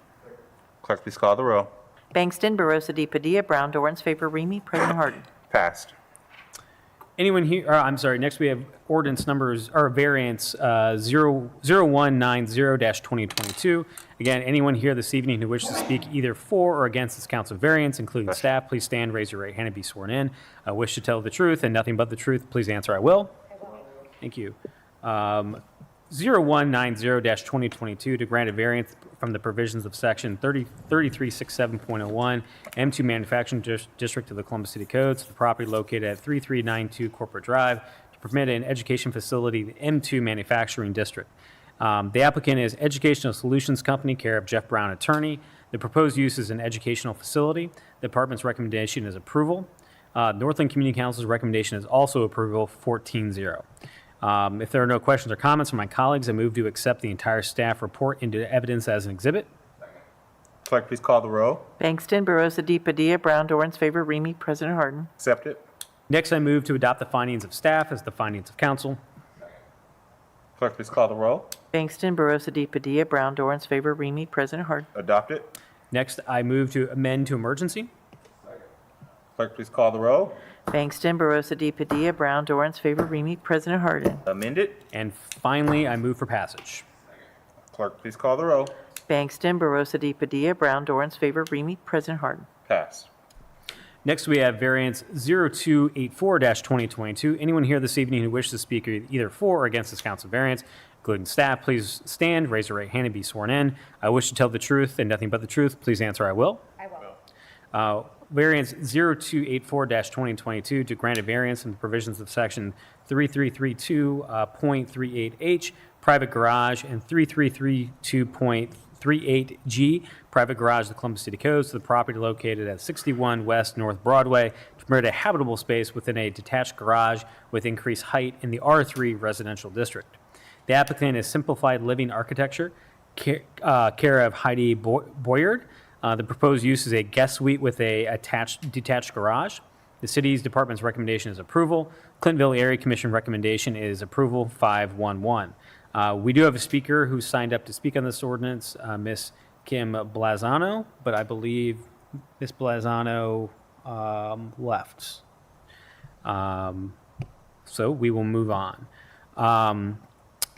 Clerk, please call the row. Bangston, Barosa de Padilla, Brown, Dorans, favor, Remy, President Harden. Passed. Anyone here, next we have ordinance numbers, or variance 0190-2022. Again, anyone here this evening who wishes to speak either for or against this council variance, including staff, please stand, raise your right hand, and be sworn in. I wish to tell the truth and nothing but the truth. Please answer, I will. Thank you. 0190-2022 to grant a variance from the provisions of section 3367.01 M2 Manufacturing District of the Columbus City Code to the property located at 3392 Corporate Drive to permit an education facility, the M2 Manufacturing District. The applicant is Educational Solutions Company, care of Jeff Brown, attorney. The proposed use is an educational facility. The department's recommendation is approval. Northland Community Council's recommendation is also approval, 14-0. If there are no questions or comments from my colleagues, I move to accept the entire staff report into evidence as an exhibit. Clerk, please call the row. Bangston, Barosa de Padilla, Brown, Dorans, favor, Remy, President Harden. Accept it. Next, I move to adopt the findings of staff as the findings of council. Clerk, please call the row. Bangston, Barosa de Padilla, Brown, Dorans, favor, Remy, President Harden. Adopt it. Next, I move to amend to emergency. Clerk, please call the row. Bangston, Barosa de Padilla, Brown, Dorans, favor, Remy, President Harden. Amend it. And finally, I move for passage. Clerk, please call the row. Bangston, Barosa de Padilla, Brown, Dorans, favor, Remy, President Harden. Passed. Next, we have variance 0284-2022. Anyone here this evening who wishes to speak either for or against this council variance, including staff, please stand, raise your right hand, and be sworn in. I wish to tell the truth and nothing but the truth. Please answer, I will. I will. Variance 0284-2022 to grant a variance in the provisions of section 3332.38H, private garage, and 3332.38G, private garage of the Columbus City Codes, to the property located at 61 West North Broadway to permit a habitable space within a detached garage with increased height in the R3 residential district. The applicant is Simplified Living Architecture, care of Heidi Boyard. The proposed use is a guest suite with a detached garage. The city's department's recommendation is approval. Clintonville Area Commission recommendation is approval 5-1-1. We do have a speaker who signed up to speak on this ordinance, Ms. Kim Blazano, but I believe Ms. Blazano left. So we will move on.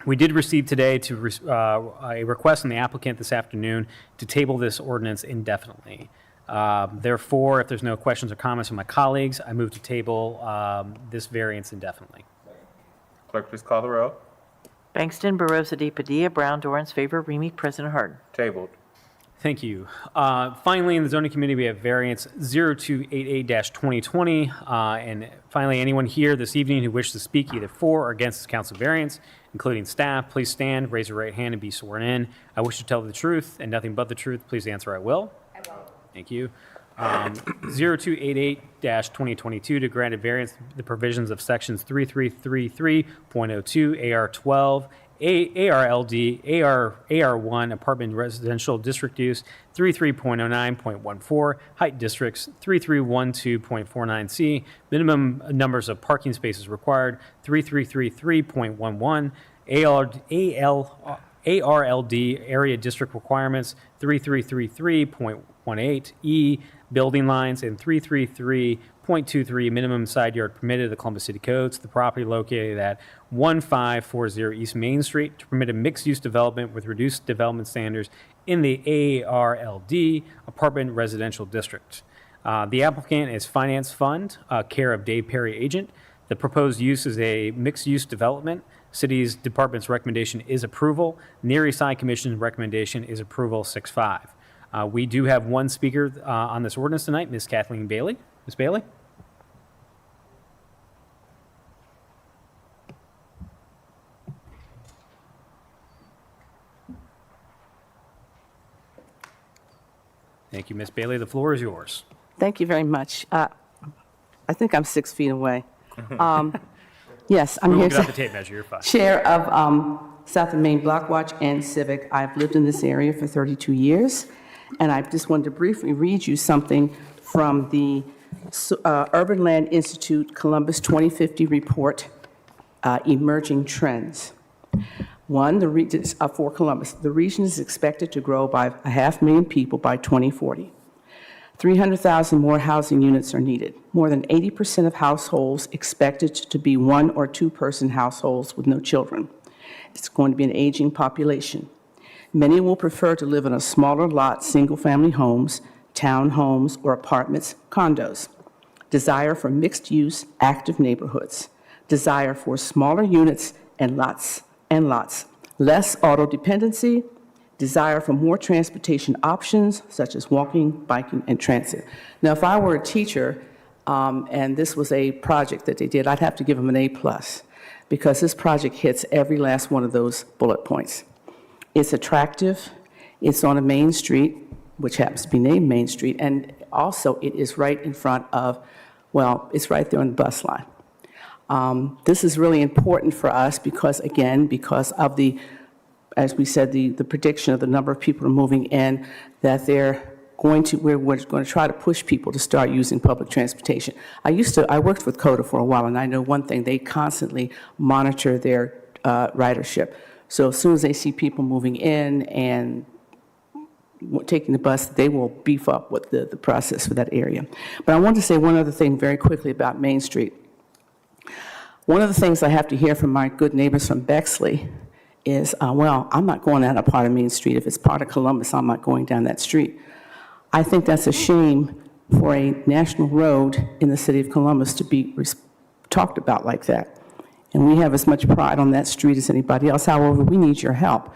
We did receive today a request from the applicant this afternoon to table this ordinance indefinitely. Therefore, if there's no questions or comments from my colleagues, I move to table this variance indefinitely. Clerk, please call the row. Bangston, Barosa de Padilla, Brown, Dorans, favor, Remy, President Harden. Tabled. Thank you. Finally, in the zoning committee, we have variance 0288-2020. And finally, anyone here this evening who wishes to speak either for or against this council variance, including staff, please stand, raise your right hand, and be sworn in. I wish to tell the truth and nothing but the truth. Please answer, I will. I will. Thank you. 0288-2022 to grant a variance the provisions of sections 3333.02 AR12 ARLD, AR1 apartment residential district use, 33.09.14 height districts, 3312.49C minimum numbers of parking spaces required, 3333.11 ARLD area district requirements, 3333.18E building lines, and 333.23 minimum side yard permitted of the Columbus City Codes. The property located at 1540 East Main Street to permit a mixed-use development with reduced development standards in the ARLD apartment residential district. The applicant is Finance Fund, care of Dave Perry agent. The proposed use is a mixed-use development. City's department's recommendation is approval. Near East Side Commission's recommendation is approval 6-5. We do have one speaker on this ordinance tonight, Ms. Kathleen Bailey. Ms. Bailey? Thank you, Ms. Bailey. The floor is yours. Thank you very much. I think I'm 6 feet away. Yes, I'm We here won't get out to the tape measure. You're fine. Chair of South and Main Block Watch and Civic. I've lived in this area for 32 years, and I just wanted to briefly read you something from the Urban Land Institute Columbus 2050 report, Emerging Trends. One, the region for Columbus, the region is expected to grow by 500,000 people by 2040. 300,000 more housing units are needed. More than 80% of households expected to be one or two person households with no children. It's going to be an aging population. Many will prefer to live in a smaller lot, single-family homes, townhomes, or apartments, condos. Desire for mixed-use, active neighborhoods. Desire for smaller units and lots. Less auto dependency. Desire for more transportation options, such as walking, biking, and transit. Now, if I were a teacher, and this was a project that they did, I'd have to give them an A+, because this project hits every last one of those bullet points. It's attractive, it's on a main street, which happens to be named Main Street, and also it is right in front of, well, it's right there on the bus line. This is really important for us because, again, because of the, as we said, the prediction of the number of people moving in, that we're going to try to push people to start using public transportation. I worked with CODA for a while, and I know one thing, they constantly monitor their ridership. So as soon as they see people moving in and taking the bus, they will beef up with the process for that area. But I want to say one other thing very quickly about Main Street. One of the things I have to hear from my good neighbors from Bexley is, well, I'm not going down a part of Main Street. If it's part of Columbus, I'm not going down that street. I think that's a shame for a national road in the city of Columbus to be talked about like that. And we have as much pride on that street as anybody else. However, we need your help.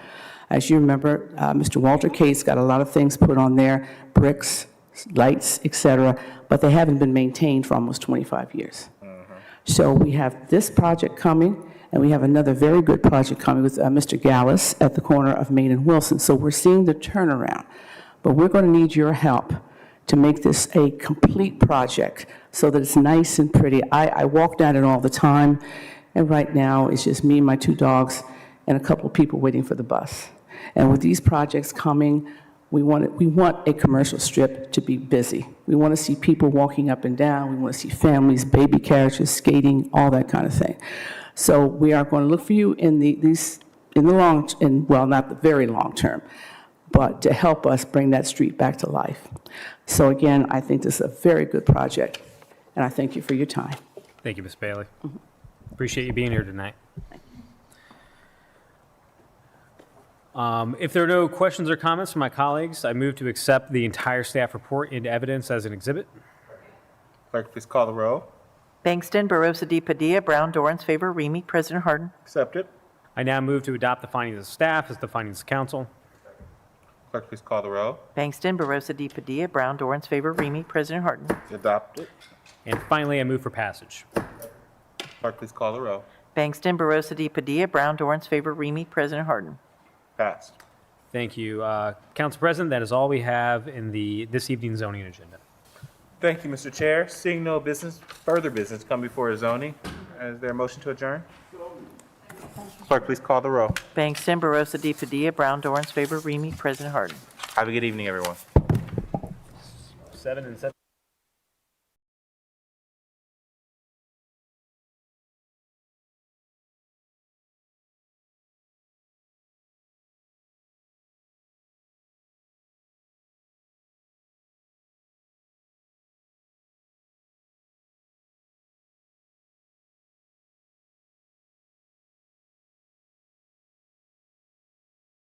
As you remember, Mr. Walter Cates got a lot of things put on there, bricks, lights, et cetera, but they haven't been maintained for almost 25 years. So we have this project coming, and we have another very good project coming with Mr. Gallus at the corner of Main and Wilson. So we're seeing the turnaround. But we're going to need your help to make this a complete project so that it's nice and pretty. I walk down it all the time, and right now it's just me and my two dogs and a couple of people waiting for the bus. And with these projects coming, we want a commercial strip to be busy. We want to see people walking up and down. We want to see families, baby carriages, skating, all that kind of thing. So we are going to look for you in the well, not the very long term, but to help us bring that street back to life. So again, I think this is a very good project, and I thank you for your time. Thank you, Ms. Bailey. Appreciate you being here tonight. If there are no questions or comments from my colleagues, I move to accept the entire staff report into evidence as an exhibit. Clerk, please call the row. Bangston, Barosa de Padilla, Brown, Dorans, favor, Remy. President Harden. Accepted. I now move to adopt the findings of staff as the findings of council. Clerk, please call the row. Bangston, Barosa de Padilla, Brown, Dorans, favor, Remy. President Harden. Adopted. And finally, I move for passage. Clerk, please call the row. Bangston, Barosa de Padilla, Brown, Dorans, favor, Remy. President Harden. Passed. Thank you. Council President, that is all we have in this evening's zoning agenda. Thank you, Mr. Chair. Seeing no further business come before zoning, is there a motion to adjourn? Clerk, please call the row. Bangston, Barosa de Padilla, Brown, Dorans, favor, Remy. President Harden. Have a good evening, everyone. 7 and 7.